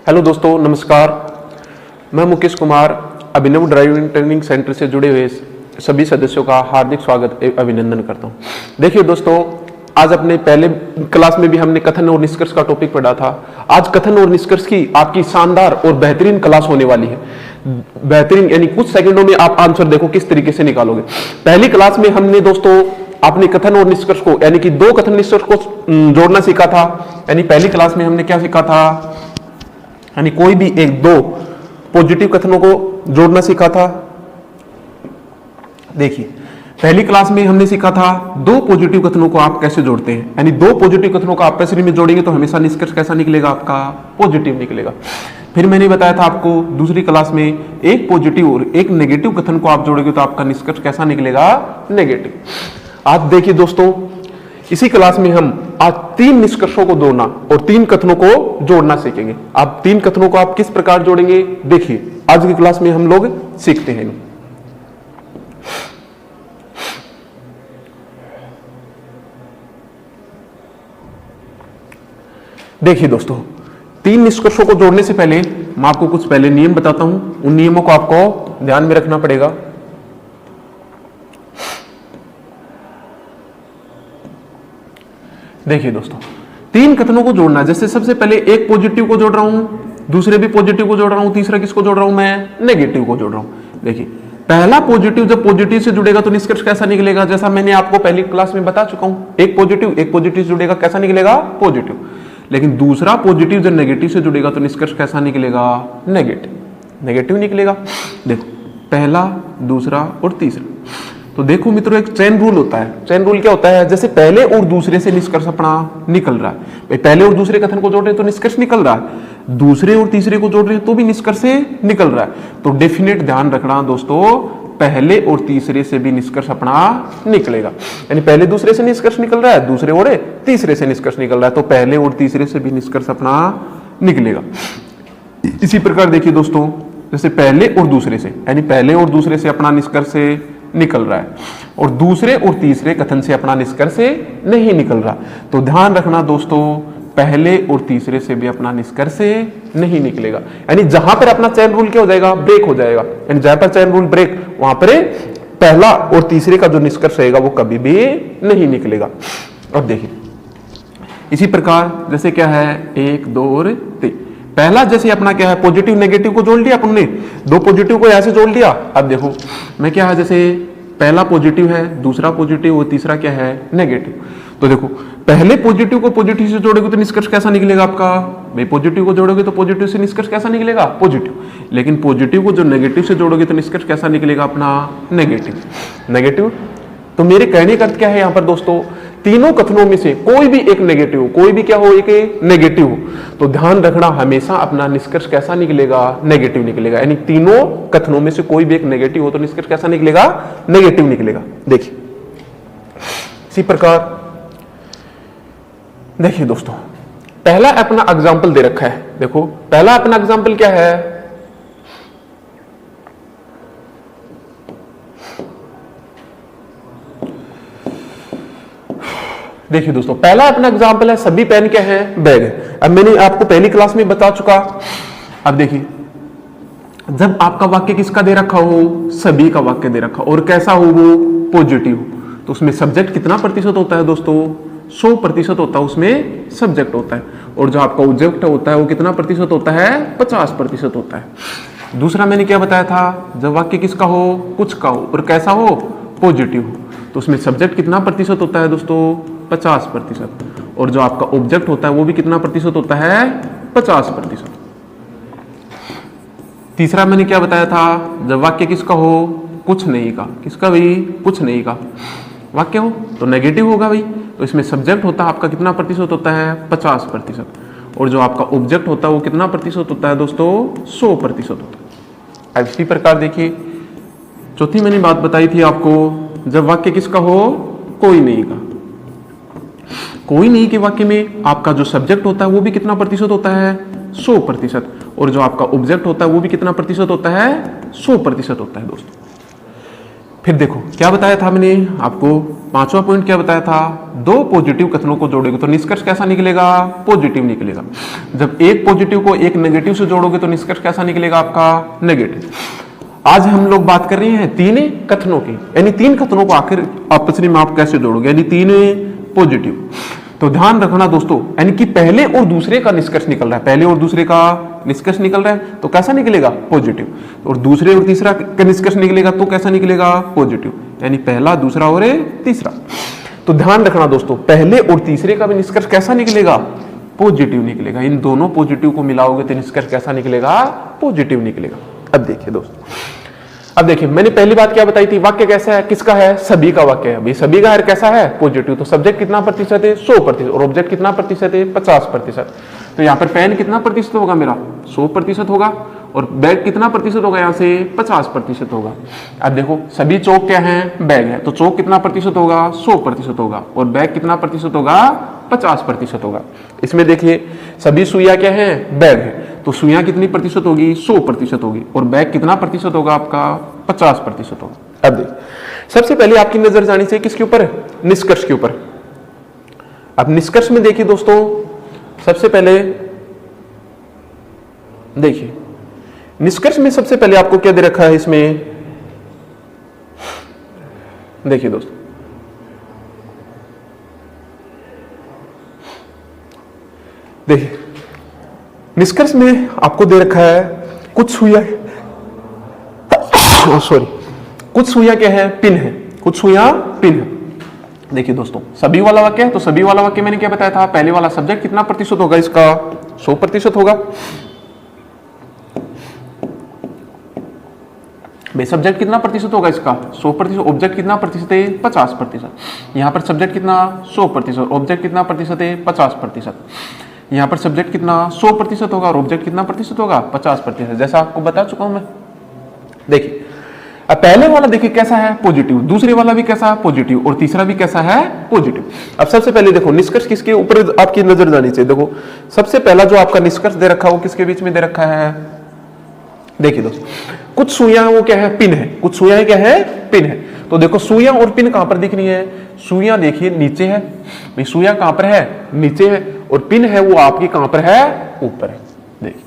Hello दोस्तों, नमस्कार। मैं मुकेश कुमार अभिनव ड्राइविंग ट्रेनिंग सेंटर से जुड़े हुए सभी सदस्यों का हार्दिक स्वागत एवं अभिनंदन करता हूं। देखिए दोस्तों, आज अपने पहले क्लास में भी हमने कथन और निष्कर्ष का टॉपिक पढ़ा था। आज कथन और निष्कर्ष की आपकी शानदार और बेहतरीन क्लास होने वाली है। बेहतरीन यानी कुछ सेकंडों में आप आंसर देखो किस तरीके से निकालोगे। पहली क्लास में हमने दोस्तों आपने कथन और निष्कर्ष को यानी कि दो कथन निष्कर्ष को जोड़ना सीखा था। यानी पहली क्लास में हमने क्या सीखा था, यानी कोई भी एक दो पॉजिटिव कथनों को जोड़ना सीखा था। देखिए पहली क्लास में हमने सीखा था दो पॉजिटिव कथनों को आप कैसे जोड़ते हैं, यानी दो पॉजिटिव कथनों को आप पैसे में जोड़ेंगे तो हमेशा निष्कर्ष कैसा निकलेगा, आपका पॉजिटिव निकलेगा। फिर मैंने बताया था आपको दूसरी क्लास में एक पॉजिटिव और एक नेगेटिव कथन को आप जोड़ोगे तो आपका निष्कर्ष कैसा निकलेगा, नेगेटिव। आज देखिए दोस्तों, इसी क्लास में हम आज तीन निष्कर्षों को जोड़ना और तीन कथनों को जोड़ना सीखेंगे। आप तीन कथनों को आप किस प्रकार जोड़ेंगे, देखिए आज की क्लास में हम लोग सीखते हैं। देखिए दोस्तों, तीन निष्कर्षों को जोड़ने से पहले मैं आपको कुछ पहले नियम बताता हूं। उन नियमों को आपको ध्यान में रखना पड़ेगा। देखिए दोस्तों, तीन कथनों को जोड़ना, जैसे सबसे पहले एक पॉजिटिव को जोड़ रहा हूं, दूसरे भी पॉजिटिव को जोड़ रहा हूं, तीसरा किसको जोड़ रहा हूं, मैं नेगेटिव को जोड़ रहा हूं। देखिए पहला पॉजिटिव जब पॉजिटिव से जुड़ेगा तो निष्कर्ष कैसा निकलेगा, जैसा मैंने आपको पहली क्लास में बता चुका हूं। एक पॉजिटिव जुड़ेगा कैसा निकलेगा, पॉजिटिव। लेकिन दूसरा पॉजिटिव जब नेगेटिव से जुड़ेगा तो निष्कर्ष कैसा निकलेगा, नेगेटिव निकलेगा। देखो पहला, दूसरा और तीसरा। तो देखो मित्रों, एक चेन रूल होता है। चेन रूल क्या होता है, जैसे पहले और दूसरे से निष्कर्ष अपना निकल रहा है। पहले और दूसरे कथन को जोड़ रहे हैं तो निष्कर्ष निकल रहा है, दूसरे और तीसरे को जोड़ रहे हैं तो भी निष्कर्ष से निकल रहा है। तो डेफिनेट ध्यान रखना दोस्तों, पहले और तीसरे से भी निष्कर्ष अपना निकलेगा। यानी पहले दूसरे से निष्कर्ष निकल रहा है, दूसरे और तीसरे से निष्कर्ष निकल रहा है, तो पहले और तीसरे से भी निष्कर्ष अपना निकलेगा। इसी प्रकार देखिए दोस्तों, जैसे पहले और दूसरे से, यानी पहले और दूसरे से अपना निष्कर्ष से निकल रहा है और दूसरे और तीसरे कथन से अपना निष्कर्ष से नहीं निकल रहा, तो ध्यान रखना दोस्तों, पहले और तीसरे से भी अपना निष्कर्ष से नहीं निकलेगा। यानी जहां पर अपना चेन रूल क्या हो जाएगा, ब्रेक हो जाएगा। यानी जहां पर चेन रूल ब्रेक, वहां पर पहला और तीसरे का जो निष्कर्ष रहेगा वो कभी भी नहीं निकलेगा। अब देखिए इसी प्रकार जैसे क्या है, एक, दो और तीन। पहला जैसे अपना क्या है, पॉजिटिव नेगेटिव को जोड़ लिया अपन ने, दो पॉजिटिव को ऐसे जोड़ लिया। अब देखो मैं क्या है, जैसे पहला पॉजिटिव है, दूसरा पॉजिटिव और तीसरा क्या है, नेगेटिव। तो देखो पहले पॉजिटिव को पॉजिटिव से जोड़ोगे तो निष्कर्ष कैसा निकलेगा आपका, भाई पॉजिटिव को जोड़ोगे तो पॉजिटिव से निष्कर्ष कैसा निकलेगा, पॉजिटिव। लेकिन पॉजिटिव को जो नेगेटिव से जोड़ोगे तो निष्कर्ष कैसा निकलेगा अपना, नेगेटिव। तो मेरे कहने का अर्थ क्या है यहाँ पर दोस्तों, तीनों कथनों में से कोई भी एक नेगेटिव हो, कोई भी क्या हो, एक नेगेटिव हो, तो ध्यान रखना हमेशा अपना निष्कर्ष कैसा निकलेगा, नेगेटिव निकलेगा। यानी तीनों कथनों में से कोई भी एक नेगेटिव हो तो निष्कर्ष कैसा निकलेगा, नेगेटिव निकलेगा। देखिए इसी प्रकार देखिए दोस्तों, पहला अपना एग्जाम्पल दे रखा है। देखो पहला अपना एग्जाम्पल क्या है, देखिए दोस्तों पहला अपना एग्जाम्पल है, सभी पेन क्या है, बैग है। अब मैंने आपको पहली क्लास में बता चुका। अब देखिए जब आपका वाक्य किसका दे रखा हो, सभी का वाक्य दे रखा और कैसा हो, वो पॉजिटिव, तो उसमें सब्जेक्ट कितना प्रतिशत होता है दोस्तों, 100% होता है, उसमें सब्जेक्ट होता है। और जो आपका ऑब्जेक्ट होता है वो कितना प्रतिशत होता है, 50% होता है। दूसरा मैंने क्या बताया था, जब वाक्य किसका हो, कुछ का हो और कैसा हो, पॉजिटिव हो, तो उसमें सब्जेक्ट कितना प्रतिशत होता है दोस्तों, 50%। और जो आपका ऑब्जेक्ट होता है वो भी कितना प्रतिशत होता है, 50%। तीसरा मैंने क्या बताया था, जब वाक्य किसका हो, कुछ नहीं का, किसका भाई, कुछ नहीं का वाक्य हो तो नेगेटिव होगा भाई। तो इसमें सब्जेक्ट होता है आपका कितना प्रतिशत होता है, 50%। और जो आपका ऑब्जेक्ट होता है वो कितना प्रतिशत होता है दोस्तों, 100% होता है। अब इसी प्रकार देखिए चौथी मैंने बात बताई थी आपको, जब वाक्य किसका हो, कोई नहीं का, कोई नहीं के वाक्य में आपका जो सब्जेक्ट होता है वो भी कितना प्रतिशत होता है, 100%। और जो आपका ऑब्जेक्ट होता है वो भी कितना प्रतिशत होता है, 100% होता है दोस्तों। फिर देखो क्या बताया था मैंने आपको, पांचवा पॉइंट क्या बताया था, दो पॉजिटिव कथनों को जोड़ोगे तो निष्कर्ष कैसा निकलेगा, पॉजिटिव निकलेगा। जब एक पॉजिटिव को एक नेगेटिव से जोड़ोगे तो निष्कर्ष कैसा निकलेगा आपका, नेगेटिव। आज हम लोग बात कर रहे हैं तीन कथनों की, यानी तीन कथनों को आखिर आपस में आप कैसे जोड़ोगे, यानी तीन पॉजिटिव। तो ध्यान रखना दोस्तों, यानी कि पहले और दूसरे का निष्कर्ष निकल रहा है, पहले और दूसरे का निष्कर्ष निकल रहा है तो कैसा निकलेगा, पॉजिटिव। और दूसरे और तीसरा का निष्कर्ष निकलेगा तो कैसा निकलेगा, पॉजिटिव, यानी पहला, दूसरा और तीसरा। तो ध्यान रखना दोस्तों, पहले और तीसरे का भी निष्कर्ष कैसा निकलेगा, पॉजिटिव निकलेगा। इन दोनों पॉजिटिव को मिलाओगे तो निष्कर्ष कैसा निकलेगा, पॉजिटिव निकलेगा। अब देखिए दोस्तों, अब देखिए मैंने पहली बात क्या बताई थी, वाक्य कैसा है, किसका है, सभी का वाक्य है। भाई सभी का है, कैसा है, पॉजिटिव। तो सब्जेक्ट कितना प्रतिशत है, 100%, और ऑब्जेक्ट कितना प्रतिशत है, 50%। तो यहाँ पर पेन कितना प्रतिशत होगा मेरा, 100% होगा, और बैग कितना प्रतिशत होगा, यहाँ से 50% होगा। अब देखो सभी चौक क्या है, बैग है, तो चौक कितना प्रतिशत होगा, 100% होगा, और बैग कितना प्रतिशत होगा, 50% होगा। इसमें देखिए सभी सुइयां क्या है, बैग है, तो सुइयां कितनी प्रतिशत होगी, 100% होगी, और बैग कितना प्रतिशत होगा आपका, 50% होगा। अब देखिए सबसे पहले आपकी नजर जानी चाहिए किसके ऊपर, निष्कर्ष के ऊपर। अब निष्कर्ष में देखिए दोस्तों, सबसे पहले देखिए निष्कर्ष में सबसे पहले आपको क्या दे रखा है, इसमें देखिए दोस्तों, देखिए निष्कर्ष में आपको दे रखा है कुछ सुइयां, सॉरी, कुछ सुइयां क्या है, पिन है, कुछ सुइयां पिन है। देखिए दोस्तों सभी वाला वाक्य है, तो सभी वाला वाक्य मैंने क्या बताया था, पहले वाला सब्जेक्ट कितना प्रतिशत होगा इसका, 100% होगा। भाई सब्जेक्ट कितना प्रतिशत होगा इसका, 100%। ऑब्जेक्ट कितना प्रतिशत है, 50%। यहाँ पर सब्जेक्ट कितना, 100%, ऑब्जेक्ट कितना प्रतिशत है, 50%। यहाँ पर सब्जेक्ट कितना, 100% होगा, और ऑब्जेक्ट कितना प्रतिशत होगा, 50%, जैसा आपको बता चुका हूं मैं। देखिए अब पहले वाला देखिए कैसा है, पॉजिटिव, दूसरे वाला भी कैसा है, पॉजिटिव, और तीसरा भी कैसा है, पॉजिटिव। अब सबसे पहले देखो निष्कर्ष किसके ऊपर आपकी नजर जानी चाहिए। देखो सबसे पहला जो आपका निष्कर्ष दे रखा है वो किसके बीच में दे रखा है, देखिए दोस्तों कुछ सुइयां वो क्या है, पिन है, कुछ सुइयां क्या है, पिन है। तो देखो सुइयां और पिन कहां पर दिख रही है, सुइयां देखिए नीचे है, भाई सुइयां कहां पर है, नीचे है, और पिन है वो आपकी कहां पर है, ऊपर है। देखिए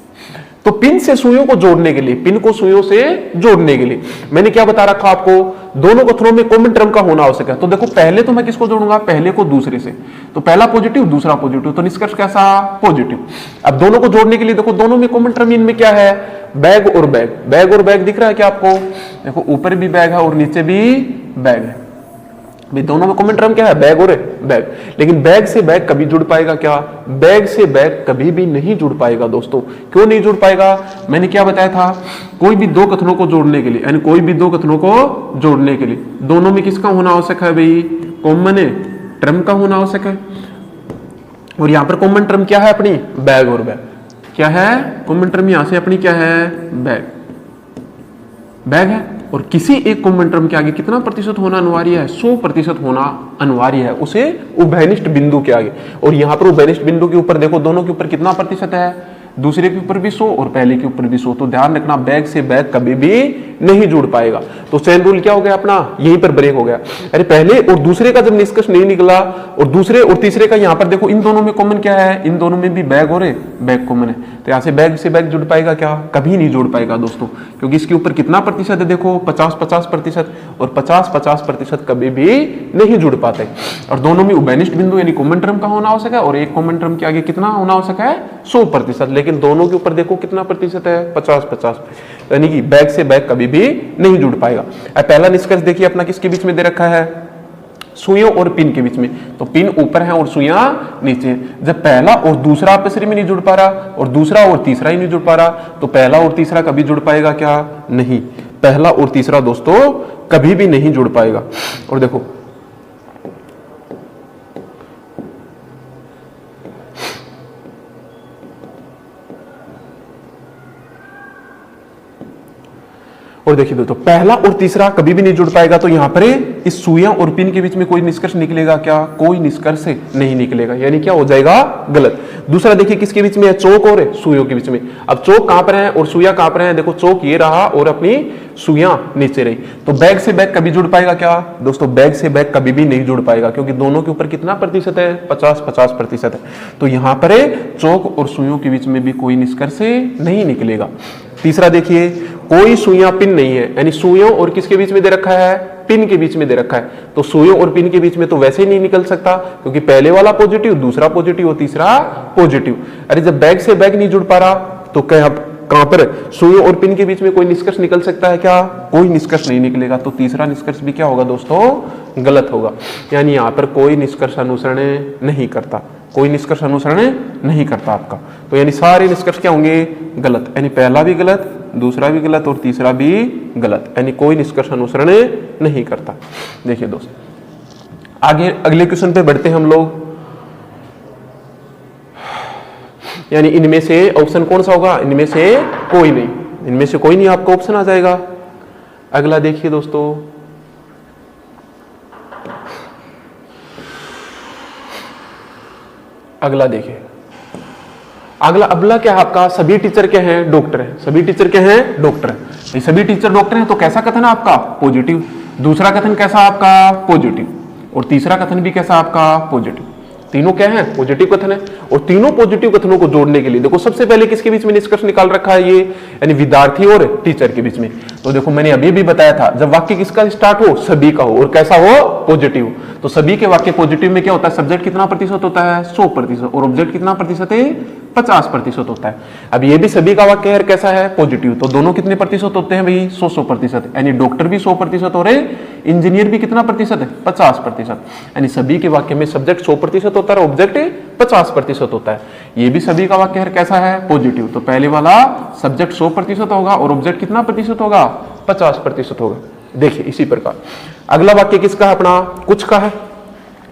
तो पिन से सुइयों को जोड़ने के लिए, पिन को सुइयों से जोड़ने के लिए मैंने क्या बता रखा आपको, दोनों कथनों में कॉमन टर्म का होना आवश्यक है। तो देखो पहले तो मैं किसको जोड़ूंगा, पहले को दूसरे से, तो पहला पॉजिटिव दूसरा पॉजिटिव, तो निष्कर्ष कैसा, पॉजिटिव। अब दोनों को जोड़ने के लिए देखो दोनों में कॉमन टर्म इनमें क्या है, बैग और बैग, बैग और बैग दिख रहा है क्या आपको, देखो ऊपर भी बैग है और नीचे भी बैग है। भाई दोनों में कॉमन टर्म क्या है, बैग और बैग। लेकिन बैग से बैग कभी जुड़ पाएगा क्या, बैग से बैग कभी भी नहीं जुड़ पाएगा दोस्तों। क्यों नहीं जुड़ पाएगा, मैंने क्या बताया था, कोई भी दो कथनों को जोड़ने के लिए, यानी कोई भी दो कथनों को जोड़ने के लिए दोनों में किसका होना आवश्यक है, भाई कॉमन टर्म का होना आवश्यक है। और यहां पर कॉमन टर्म क्या है अपनी, बैग और बैग। क्या है कॉमन टर्म, यहां से अपनी क्या है, बैग, बैग है। और किसी एक कॉमन टर्म के आगे कितना प्रतिशत होना अनिवार्य है, 100% होना अनिवार्य है, उसे उभयनिष्ठ बिंदु के आगे। और यहां पर उभयनिष्ठ बिंदु के ऊपर देखो दोनों के ऊपर कितना प्रतिशत है, दूसरे के ऊपर भी 100 और पहले के ऊपर भी 100। तो ध्यान रखना बैग से बैग कभी भी नहीं जुड़ पाएगा। तो चेन रूल क्या हो गया अपना, यहीं पर ब्रेक हो गया। अरे पहले और दूसरे का जब निष्कर्ष नहीं निकला, और दूसरे और तीसरे का यहां पर देखो इन दोनों में कॉमन क्या है, इन दोनों में भी बैग और बैग कॉमन है। तो यहां से बैग जुड़ पाएगा क्या, कभी नहीं जुड़ पाएगा दोस्तों, क्योंकि इसके ऊपर कितना प्रतिशत है, देखो 50-50%, और 50-50% कभी भी नहीं जुड़ पाते। और दोनों में उभयनिष्ठ बिंदु यानी कॉमन टर्म का होना आवश्यक है, और एक कॉमन टर्म के आगे कितना होना आवश्यक है, 100%। लेकिन दोनों के ऊपर देखो कितना प्रतिशत है, 50-50, यानी कि बैग से बैग कभी भी नहीं जुड़ पाएगा। अब पहला निष्कर्ष देखिए अपना किसके बीच में दे रखा है, सुइयों और पिन के बीच में। तो पिन ऊपर है और सुइयां नीचे। जब पहला और दूसरा आपस में नहीं जुड़ पा रहा, और दूसरा और तीसरा ही नहीं जुड़ पा रहा, तो पहला और तीसरा कभी जुड़ पाएगा क्या, नहीं। पहला और तीसरा दोस्तों कभी भी नहीं जुड़ पाएगा। और देखो और देखिए दोस्तों पहला और तीसरा कभी भी नहीं जुड़ पाएगा। तो यहां पर इस सुइयां और पिन के बीच में कोई निष्कर्ष निकलेगा क्या, कोई निष्कर्ष नहीं निकलेगा, यानी क्या हो जाएगा, गलत। दूसरा देखिए किसके बीच में है, चौक और सुइयों के बीच में। अब चौक कहां पर है और सुइयां कहां पर है, देखो चौक ये रहा और अपनी सुइयां नीचे रही। तो बैग से बैग कभी जुड़ पाएगा क्या दोस्तों, बैग से बैग कभी भी नहीं जुड़ पाएगा, क्योंकि दोनों के ऊपर कितना प्रतिशत है, 50-50% है। तो यहां पर चौक और सुइयों के बीच में भी कोई निष्कर्ष नहीं निकलेगा। तीसरा देखिए, कोई सुइयां पिन नहीं है, यानी सुइयों और किसके बीच में दे रखा है, पिन के बीच में दे रखा है। तो सुइयों और पिन के बीच में तो वैसे ही नहीं निकल सकता, क्योंकि पहले वाला पॉजिटिव, दूसरा पॉजिटिव और तीसरा पॉजिटिव। अरे जब बैग से बैग नहीं जुड़ पा रहा तो कहां पर सुइयों और पिन के बीच में कोई निष्कर्ष निकल सकता है क्या, कोई निष्कर्ष नहीं निकलेगा। तो तीसरा निष्कर्ष भी क्या होगा दोस्तों, गलत होगा। यानी यहां पर कोई निष्कर्ष अनुसरण नहीं करता, कोई निष्कर्ष अनुसरण नहीं करता आपका। तो यानी सारे निष्कर्ष क्या होंगे, गलत। यानी पहला भी गलत, दूसरा भी गलत और तीसरा भी गलत, यानी कोई निष्कर्ष अनुसरण नहीं करता। देखिए दोस्त आगे अगले क्वेश्चन पे बढ़ते हैं हम लोग। यानी इनमें से ऑप्शन कौन सा होगा, इनमें से कोई नहीं, इनमें से कोई नहीं आपका ऑप्शन आ जाएगा। अगला देखिए दोस्तों, अगला देखिए, अगला क्या है आपका, सभी टीचर क्या हैं, डॉक्टर हैं। सभी टीचर क्या हैं, डॉक्टर हैं। ये सभी टीचर डॉक्टर हैं तो कैसा कथन है आपका, पॉजिटिव। दूसरा कथन कैसा आपका, पॉजिटिव। और तीसरा कथन भी कैसा आपका, पॉजिटिव। तीनों क्या है, पॉजिटिव कथन है। और तीनों पॉजिटिव कथनों को जोड़ने के लिए देखो सबसे पहले किसके बीच में निष्कर्ष निकाल रखा है, ये यानी विद्यार्थी और टीचर के बीच में। तो देखो मैंने अभी भी बताया था, जब वाक्य किसका स्टार्ट हो, सभी का हो और कैसा हो, पॉजिटिव। तो सभी के वाक्य पॉजिटिव में क्या होता है, सब्जेक्ट कितना प्रतिशत होता है, 100% और ऑब्जेक्ट कितना प्रतिशत है, 50% होता है। अब ये भी सभी का वाक्य है, कैसा है, पॉजिटिव। तो दोनों कितने प्रतिशत होते हैं भाई, 100%। यानी डॉक्टर भी 100% हो रहे, इंजीनियर भी कितना प्रतिशत है, 50%। यानी सभी के वाक्य में सब्जेक्ट 100% होता है, ऑब्जेक्ट 50% होता है। ये भी सभी का वाक्य है, कैसा है, पॉजिटिव। तो पहले वाला सब्जेक्ट 100% होगा और ऑब्जेक्ट कितना प्रतिशत होगा, 50% होगा। देखिए इसी प्रकार अगला वाक्य किसका है, अपना कुछ का है।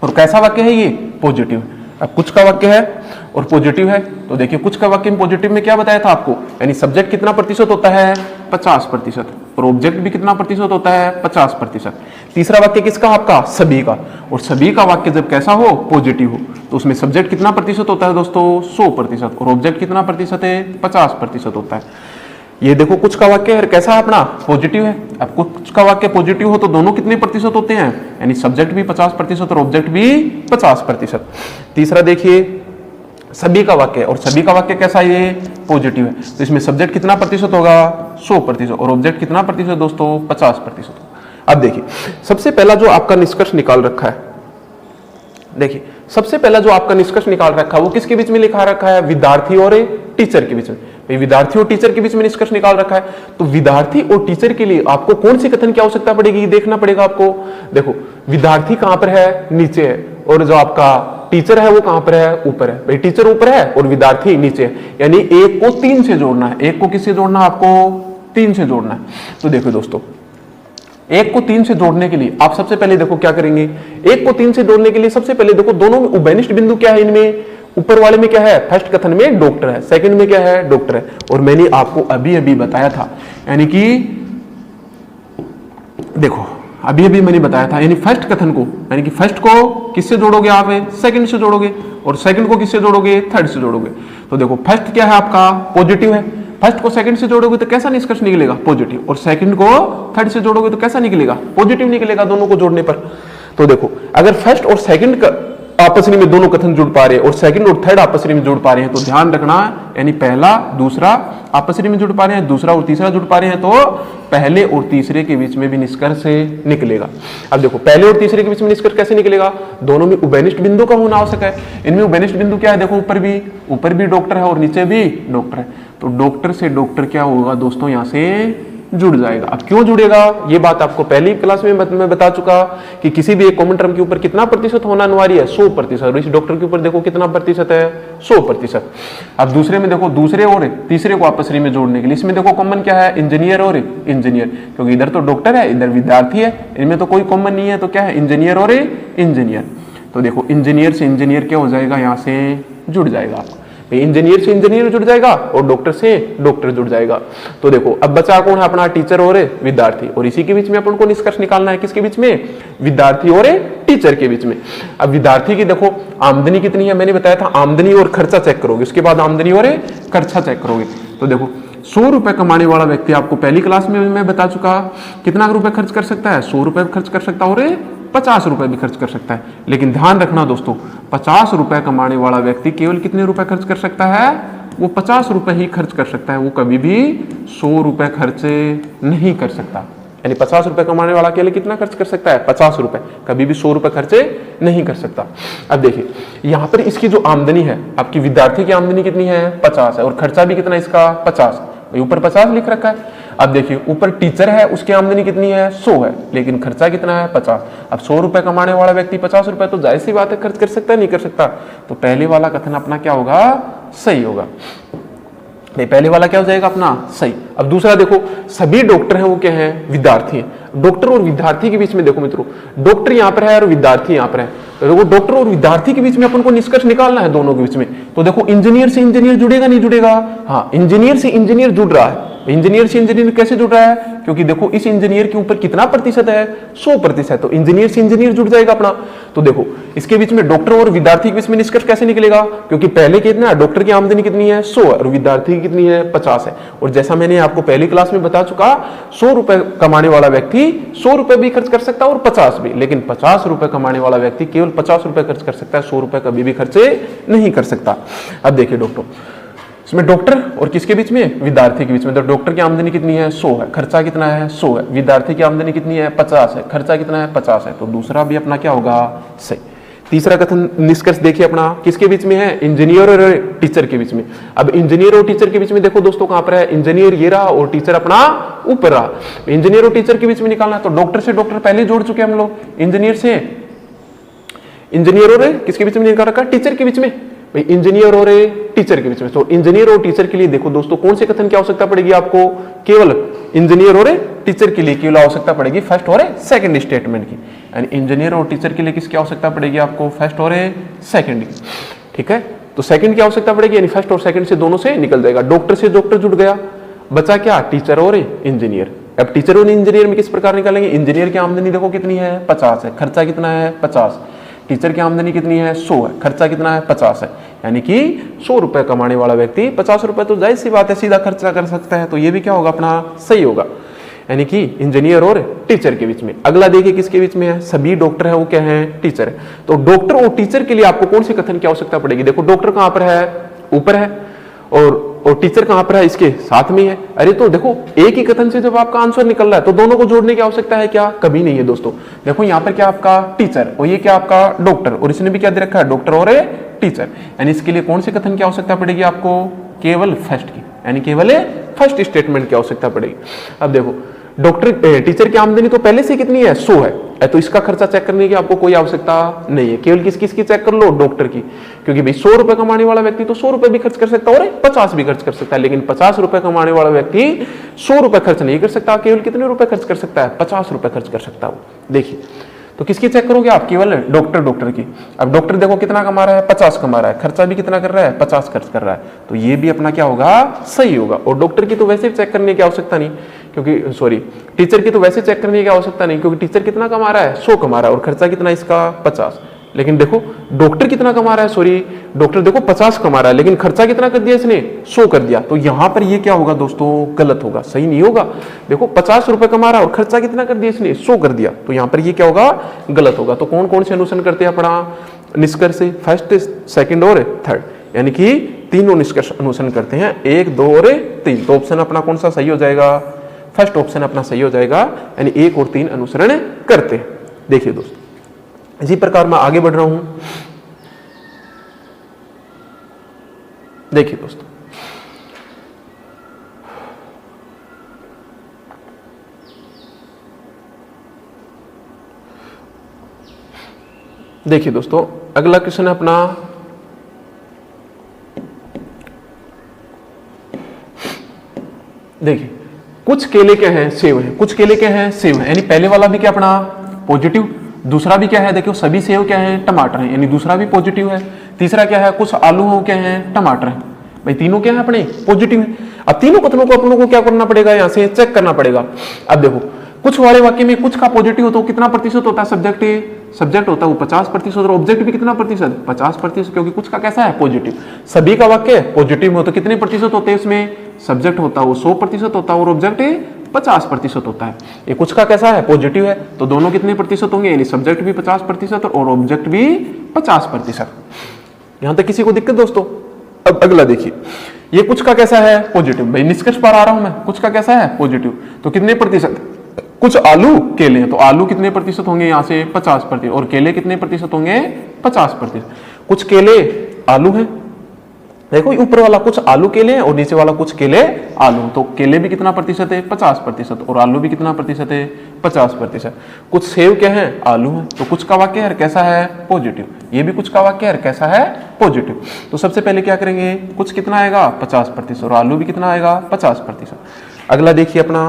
और कैसा वाक्य है ये, पॉजिटिव। अब कुछ का वाक्य है और पॉजिटिव है, तो देखिए कुछ का वाक्य में पॉजिटिव में क्या बताया था आपको, यानी सब्जेक्ट कितना प्रतिशत होता है, 50% और ऑब्जेक्ट भी कितना प्रतिशत होता है, 50%। तीसरा वाक्य किसका आपका, सभी का। और सभी का वाक्य जब कैसा हो, पॉजिटिव हो, तो उसमें सब्जेक्ट कितना प्रतिशत होता है दोस्तों, 100% और ऑब्जेक्ट कितना प्रतिशत है, 50% होता है। ये देखो कुछ का वाक्य है, कैसा है अपना, पॉजिटिव है। अब कुछ का वाक्य पॉजिटिव हो तो दोनों कितने प्रतिशत होते हैं, यानी सब्जेक्ट भी 50% और ऑब्जेक्ट भी 50%। तीसरा देखिए सभी का वाक्य, और सभी का वाक्य कैसा है, ये पॉजिटिव है। तो इसमें सब्जेक्ट कितना प्रतिशत होगा, 100% और ऑब्जेक्ट कितना प्रतिशत दोस्तों, 50%। अब देखिए सबसे पहला जो आपका निष्कर्ष निकाल रखा है, देखिए सबसे पहला जो आपका निष्कर्ष निकाल रखा है वो किसके बीच में लिखा रखा है, विद्यार्थी और टीचर के बीच में। विद्यार्थी और टीचर के बीच में निष्कर्ष निकाल रखा है, तो विद्यार्थी और टीचर के लिए आपको कौन सी कथन की आवश्यकता पड़ेगी, देखना पड़ेगा आपको। देखो विद्यार्थी कहां पर है, नीचे है, और जो आपका टीचर है वो कहां पर है, ऊपर है। भाई टीचर ऊपर है और विद्यार्थी नीचे है, यानी एक को 3 से जोड़ना है। एक को किससे जोड़ना है, आपको 3 से जोड़ना है। तो देखो दोस्तों एक को 3 से जोड़ने के लिए आप सबसे पहले देखो क्या करेंगे, एक को 3 से जोड़ने के लिए सबसे पहले देखो दोनों में उभयनिष्ठ बिंदु क्या है, इनमें ऊपर वाले में क्या है, फर्स्ट कथन में डॉक्टर है, सेकंड में क्या है, डॉक्टर है। और मैंने आपको अभी अभी बताया था, यानी कि देखो अभी अभी मैंने बताया था, यानी फर्स्ट कथन को, यानी कि फर्स्ट को किससे जोड़ोगे आप, सेकंड से जोड़ोगे, और सेकंड को किससे जोड़ोगे, थर्ड से जोड़ोगे। तो देखो फर्स्ट क्या है आपका, पॉजिटिव है। फर्स्ट को सेकंड से जोड़ोगे तो कैसा निष्कर्ष निकलेगा, पॉजिटिव। और सेकंड को थर्ड से जोड़ोगे तो कैसा निकलेगा, पॉजिटिव निकलेगा दोनों को जोड़ने पर। तो देखो अगर फर्स्ट और सेकंड का आपस में दोनों कथन जुड़ पा रहे हैं और सेकंड और थर्ड आपस में जुड़ पा रहे हैं, तो ध्यान रखना, यानी पहला दूसरा आपस में जुड़ पा रहे हैं, दूसरा और तीसरा जुड़ पा रहे हैं, तो पहले और तीसरे के बीच में भी निष्कर्ष निकलेगा। अब देखो पहले और तीसरे के बीच में निष्कर्ष कैसे निकलेगा, दोनों में उभयनिष्ठ बिंदु का होना आवश्यक है। इनमें उभयनिष्ठ बिंदु क्या है, देखो ऊपर भी डॉक्टर है और नीचे भी डॉक्टर है, तो डॉक्टर से डॉक्टर क्या होगा दोस्तों, यहां से जुड़ जाएगा। अब क्यों जुड़ेगा, ये बात आपको पहली क्लास में मैं बता चुका कि किसी भी एक कॉमन टर्म के ऊपर कितना प्रतिशत होना अनिवार्य है, 100%। और इस डॉक्टर के ऊपर देखो कितना प्रतिशत है, 100%। अब दूसरे में देखो दूसरे और तीसरे को आपस में जोड़ने के लिए इसमें देखो कॉमन क्या है, इंजीनियर और इंजीनियर, क्योंकि इधर तो डॉक्टर है इधर विद्यार्थी है, इनमें तो कोई कॉमन नहीं है, तो क्या है, इंजीनियर और इंजीनियर। तो देखो इंजीनियर से इंजीनियर क्या हो जाएगा, यहां से जुड़ जाएगा। इंजीनियर से इंजीनियर जुड़ जाएगा और डॉक्टर से डॉक्टर जुड़ जाएगा। तो देखो अब बचा कौन है अपना, टीचर और विद्यार्थी, और इसी के बीच में अपन को निष्कर्ष निकालना है, किसके बीच में, विद्यार्थी और टीचर के बीच में। अब विद्यार्थी की देखो आमदनी कितनी है, मैंने बताया था आमदनी और खर्चा चेक करोगे, उसके बाद आमदनी और खर्चा चेक करोगे। तो देखो 100 रुपए कमाने वाला व्यक्ति, आपको पहली क्लास में मैं बता चुका कितना रुपए खर्च कर सकता है, 100 रुपए खर्च कर सकता है और 50 रुपए भी खर्च कर सकता है। लेकिन ध्यान रखना दोस्तों, 50 रुपए कमाने वाला व्यक्ति केवल कितने रुपए खर्च कर सकता है, वो 50 रुपए ही खर्च कर सकता है, वो कभी भी 100 रुपए खर्च नहीं कर सकता। यानी 50 रुपए कमाने वाला केवल कितना खर्च कर सकता है, 50 रुपए, कभी भी 100 रुपए खर्चे नहीं कर सकता। अब देखिए यहाँ पर इसकी जो आमदनी है, आपकी विद्यार्थी की आमदनी कितनी है, 50 है, और खर्चा भी कितना इसका, 50, ऊपर 50 लिख रखा है। अब देखिए ऊपर टीचर है, उसकी आमदनी कितनी है, 100 है, लेकिन खर्चा कितना है, 50। अब 100 रुपए कमाने वाला व्यक्ति 50 रुपए तो जाहिर सी बात है खर्च कर सकता है, नहीं कर सकता। तो पहले वाला कथन अपना क्या होगा, सही होगा। नहीं, पहले वाला क्या हो जाएगा अपना, सही। अब दूसरा देखो, सभी डॉक्टर हैं वो क्या है, विद्यार्थी हैं। डॉक्टर और विद्यार्थी के बीच में देखो मित्रों, डॉक्टर यहाँ पर है और विद्यार्थी यहाँ पर है, तो देखो डॉक्टर और विद्यार्थी के बीच में अपन को निष्कर्ष निकालना है दोनों के बीच में। तो देखो इंजीनियर से इंजीनियर जुड़ेगा, नहीं जुड़ेगा, हाँ इंजीनियर से इंजीनियर जुड़ रहा है। इंजीनियर से इंजीनियर कैसे जुड़ रहा है, क्योंकि देखो इस इंजीनियर के ऊपर कितना प्रतिशत है, 100%, तो इंजीनियर से इंजीनियर जुड़ जाएगा अपना। तो देखो इसके बीच में डॉक्टर और विद्यार्थी के बीच में निष्कर्ष कैसे निकलेगा, क्योंकि पहले कितना है, डॉक्टर की आमदनी कितनी है, 100 है, और विद्यार्थी की कितनी है, 50 है। और जैसा मैंने आपको पहली क्लास में बता चुका, 100 रुपए कमाने वाला व्यक्ति 100 रुपए भी खर्च कर सकता है और 50 भी, लेकिन 50 रुपए कमाने वाला व्यक्ति केवल 50 रुपए खर्च कर सकता है, 100 रुपए कभी भी खर्चे नहीं कर सकता। अब देखिए डॉक्टर, इसमें डॉक्टर और किसके बीच में, विद्यार्थी के बीच में। तो डॉक्टर की आमदनी कितनी है, 100 है, खर्चा कितना है, 100 है। विद्यार्थी की आमदनी कितनी है, 50 है, खर्चा कितना है, 50 है। तो दूसरा भी अपना क्या होगा, सही। तीसरा कथन निष्कर्ष देखिए अपना किसके बीच में है, इंजीनियर और टीचर के बीच में। अब इंजीनियर और टीचर के बीच में देखो दोस्तों कहां पर है, इंजीनियर ये रहा और टीचर अपना ऊपर रहा। इंजीनियर और टीचर के बीच में निकालना है, तो डॉक्टर से डॉक्टर पहले जोड़ चुके हम लोग, इंजीनियर से इंजीनियर और किसके बीच में निकाल रखा, टीचर के बीच में, इंजीनियर और टीचर के बीच में। तो इंजीनियर और टीचर के लिए देखो दोस्तों कौन से कथन की आवश्यकता पड़ेगी आपको, केवल इंजीनियर और टीचर के लिए केवल आवश्यकता पड़ेगी फर्स्ट और सेकंड स्टेटमेंट की। यानी इंजीनियर और टीचर के लिए किसकी आवश्यकता पड़ेगी आपको, फर्स्ट और सेकंड की। ठीक है, तो सेकंड की आवश्यकता पड़ेगी, यानी फर्स्ट और सेकंड से दोनों से निकल जाएगा। डॉक्टर से डॉक्टर जुड़ गया, बचा क्या, टीचर और इंजीनियर। अब टीचर और इंजीनियर में किस प्रकार निकालेंगे, इंजीनियर की आमदनी देखो कितनी है, 50 है, खर्चा कितना है, 50। टीचर की आमदनी कितनी है, 100 है, खर्चा कितना है, 50 है। यानी कि 100 रुपए कमाने वाला व्यक्ति 50 रुपए तो जाहिर सी बात है सीधा खर्चा कर सकता है, तो ये भी क्या होगा अपना, सही होगा। यानी कि इंजीनियर और टीचर के बीच में। अगला देखिए किसके बीच में है, सभी डॉक्टर है वो क्या है, टीचर है। तो डॉक्टर और टीचर के लिए आपको कौन से कथन की आवश्यकता पड़ेगी, देखो डॉक्टर कहां पर है, ऊपर है, और टीचर कहां पर है, इसके साथ में है। अरे तो देखो एक ही कथन से जब आपका आंसर निकल रहा है तो दोनों को जोड़ने की आवश्यकता है क्या, कभी नहीं है दोस्तों। देखो यहाँ पर क्या आपका टीचर और ये क्या आपका डॉक्टर, और इसने भी क्या दे रखा है, डॉक्टर और टीचर। यानी इसके लिए कौन से कथन की आवश्यकता पड़ेगी आपको, केवल फर्स्ट की, यानी केवल फर्स्ट स्टेटमेंट की आवश्यकता पड़ेगी। अब देखो डॉक्टर टीचर की आमदनी तो पहले से कितनी है, 100 है, तो इसका खर्चा चेक करने की आपको कोई आवश्यकता नहीं है, केवल किसकी चेक कर लो, डॉक्टर की। क्योंकि भाई 100 रुपए कमाने वाला व्यक्ति तो 100 रुपए भी खर्च कर सकता है और 50 भी खर्च कर सकता है, लेकिन 50 रुपए कमाने वाला व्यक्ति 100 रुपए खर्च नहीं कर सकता, केवल कितने रुपए खर्च कर सकता है, 50 रुपए खर्च कर सकता है वो। देखिए तो किसकी चेक करोगे आप, केवल डॉक्टर की। अब डॉक्टर देखो कितना कमा रहा है, 50 कमा रहा है, खर्चा भी कितना कर रहा है, 50 खर्च कर रहा है, तो ये भी अपना क्या होगा, सही होगा। और डॉक्टर की तो वैसे चेक करने की आवश्यकता नहीं, क्योंकि सॉरी टीचर की तो वैसे चेक करने की आवश्यकता नहीं, क्योंकि टीचर कितना कमा रहा है, 100 कमा रहा है, और खर्चा कितना इसका 50। लेकिन देखो डॉक्टर कितना कमा रहा है, सॉरी डॉक्टर देखो 50 कमा रहा है, लेकिन खर्चा कितना कर दिया इसने, 100 कर दिया। तो यहां पर ये क्या होगा दोस्तों, गलत होगा, सही नहीं होगा। देखो 50 रुपए कमा रहा है और खर्चा कितना कर दिया इसने, 100 कर दिया, तो यहां पर ये क्या होगा, गलत होगा। तो कौन कौन से अनुसरण करते हैं अपना निष्कर्ष से, फर्स्ट सेकंड और थर्ड, यानी कि तीनों निष्कर्ष अनुसरण करते हैं, 1 2 और 3। तो ऑप्शन अपना कौन सा सही हो जाएगा, फर्स्ट ऑप्शन अपना सही हो जाएगा, यानी 1 और 3 अनुसरण करते हैं। देखिए दोस्तों इसी प्रकार मैं आगे बढ़ रहा हूं। देखिए दोस्तों अगला क्वेश्चन है अपना, देखिए कुछ केले क्या हैं, सेब हैं, कुछ केले क्या हैं, सेब हैं, यानी पहले वाला भी क्या अपना पॉजिटिव, दूसरा भी क्या है, देखो सभी सेब क्या है, टमाटर है, यानी दूसरा भी पॉजिटिव है। तीसरा क्या है, कुछ आलू हो क्या है, टमाटर है। भाई तीनों क्या है अपने पॉजिटिव है। अब तीनों कथनों को अपनों को क्या करना पड़ेगा, यहां से चेक करना पड़ेगा। अब देखो कुछ वाले वाक्य में कुछ का पॉजिटिव होता है, कितना प्रतिशत होता है, सब्जेक्ट होता है वो 50% और ऑब्जेक्ट भी कितना प्रतिशत, 50%, क्योंकि कुछ का कैसा है पॉजिटिव। सभी का वाक्य पॉजिटिव में हो तो कितने प्रतिशत होते हैं इसमें, सब्जेक्ट होता है वो 100% होता है और ऑब्जेक्ट 50% होता है। ये कुछ का कैसा है पॉजिटिव है, तो दोनों कितने प्रतिशत होंगे, यानी सब्जेक्ट भी 50% और ऑब्जेक्ट भी 50%। यहां तक किसी को दिक्कत दोस्तों। अब अगला देखिए, ये कुछ का कैसा है पॉजिटिव। भाई निष्कर्ष पर आ रहा हूं मैं, कुछ का कैसा है पॉजिटिव, तो कितने प्रतिशत, कुछ आलू केले, तो आलू कितने प्रतिशत होंगे यहां से 50% और केले कितने प्रतिशत होंगे 50%। कुछ केले आलू हैं, देखो ऊपर वाला कुछ आलू केले हैं और नीचे वाला कुछ केले आलू, तो केले भी कितना प्रतिशत है 50% और आलू भी कितना प्रतिशत है 50%। कुछ सेव क्या है, आलू है, तो कुछ का वाक्य है कैसा है पॉजिटिव, ये भी कुछ का वाक्य है कैसा है पॉजिटिव। तो सबसे पहले क्या करेंगे, कुछ कितना आएगा 50% और आलू भी कितना आएगा 50%। अगला देखिए अपना,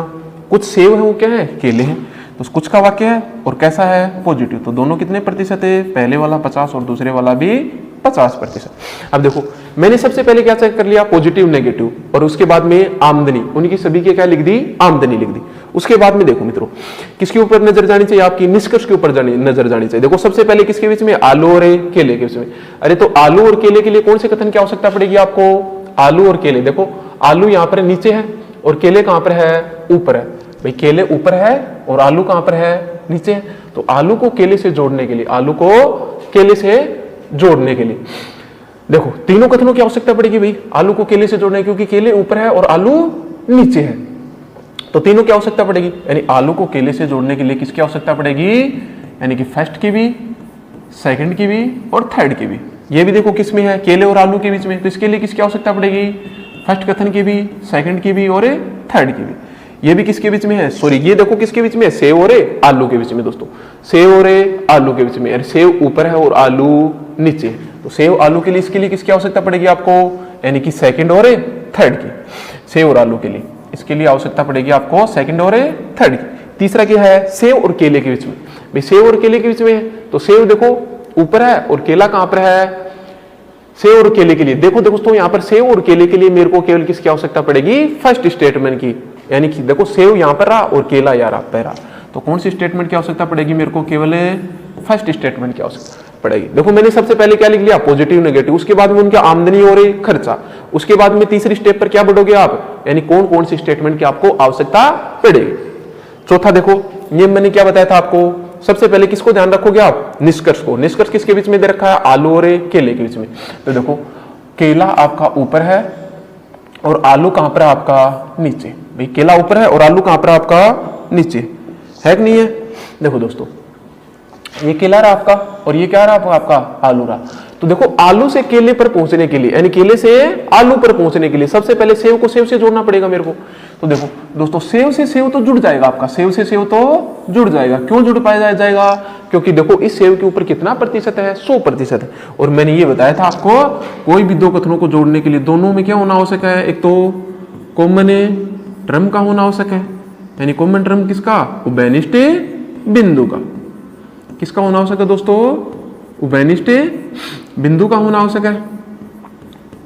कुछ सेव है वो क्या है केले हैं, तो कुछ का वाक्य है और कैसा है पॉजिटिव, तो दोनों कितने प्रतिशत है, पहले वाला 50 और दूसरे वाला भी 50%। अब देखो मैंने सबसे पहले क्या चेक कर लिया, पॉजिटिव नेगेटिव, और उसके बाद में आमदनी, उनकी सभी के क्या लिख दी, आमदनी लिख दी। उसके बाद में देखो मित्रों किसके ऊपर नजर जानी चाहिए, आपकी निष्कर्ष के ऊपर नजर जानी चाहिए। देखो सबसे पहले किसके बीच में, आलू और केले के बीच में। अरे तो आलू और केले के लिए कौन से कथन की आवश्यकता पड़ेगी आपको, आलू और केले। देखो आलू यहाँ पर नीचे है और केले कहां पर है, ऊपर है। भाई केले ऊपर है और आलू कहां पर है, नीचे है। तो आलू को केले से जोड़ने के लिए, आलू को केले से जोड़ने के लिए देखो तीनों कथनों की आवश्यकता पड़ेगी। भाई आलू को केले से जोड़ने, क्योंकि केले ऊपर है और आलू नीचे है, तो तीनों की आवश्यकता पड़ेगी। यानी आलू को केले से जोड़ने के लिए किसकी आवश्यकता पड़ेगी, यानी कि फर्स्ट की भी, सेकंड की भी और थर्ड की भी। ये भी देखो किसमें है, केले और आलू के बीच में, तो इसके लिए किसकी आवश्यकता पड़ेगी, फर्स्ट कथन की भी, सेकंड की भी और थर्ड की भी। ये भी किसके बीच में है, सॉरी ये देखो किसके बीच में है, सेव और आलू के बीच में। दोस्तों सेव और आलू के बीच में, सेव ऊपर है और आलू नीचे, तो सेव आलू के लिए, इसके लिए किसकी आवश्यकता पड़ेगी आपको, यानी कि सेकंड और थर्ड की। सेव और आलू के लिए इसके लिए आवश्यकता पड़ेगी आपको सेकंड और थर्ड की। तीसरा क्या है, सेव और केले के बीच में। भाई सेव और केले के बीच में है, तो सेव देखो ऊपर है और केला कहां पर है, सेव और केले के लिए देखो दोस्तों यहाँ पर सेव और केले के लिए मेरे को केवल किसकी आवश्यकता पड़ेगी, फर्स्ट स्टेटमेंट की। यानी कि देखो सेव यहां पर रहा और केला यहाँ रहा पैरा, तो कौन सी स्टेटमेंट की आवश्यकता पड़ेगी मेरे को, केवल फर्स्ट स्टेटमेंट की आवश्यकता पड़ेगी। देखो मैंने सबसे पहले क्या लिख लिया, पॉजिटिव नेगेटिव, उसके बाद में उनकी आमदनी और खर्चा, उसके बाद में तीसरी स्टेप पर क्या बढ़ोगे आप, यानी कौन कौन सी स्टेटमेंट की आपको आवश्यकता पड़ेगी। चौथा देखो ये मैंने क्या बताया था आपको, सबसे पहले किसको ध्यान रखोगे आप, निष्कर्ष को। निष्कर्ष किसके बीच में दे रखा है, आलू और केले के बीच में। तो देखो केला आपका ऊपर है और आलू कहां पर है आपका नीचे। भाई केला ऊपर है और आलू कहां पर है आपका नीचे, है कि नहीं है। देखो दोस्तों ये केला रहा आपका और ये क्या रहा आपका आलू रहा। तो देखो आलू से केले पर पहुंचने के लिए, यानी केले से आलू पर पहुंचने के लिए सबसे पहले सेव को सेव से जोड़ना पड़ेगा मेरे को। तो देखो दोस्तों सेव से सेव तो जुड़ जाएगा आपका, सेव से सेव तो जुड़ जाएगा। क्यों जुड़ पाया जाएगा, क्योंकि देखो इस सेव के ऊपर कितना प्रतिशत है, 100% है। और मैंने ये बताया था आपको, कोई भी दो कथनों को जोड़ने के लिए दोनों में क्या होना आवश्यक है, एक तो कॉमन टर्म का होना आवश्यक है, यानी कॉमन टर्म किसका, उभयनिष्ठ बिंदु का। किसका होना आवश्यक है दोस्तों, उभयनिष्ठ बिंदु का होना आवश्यक है।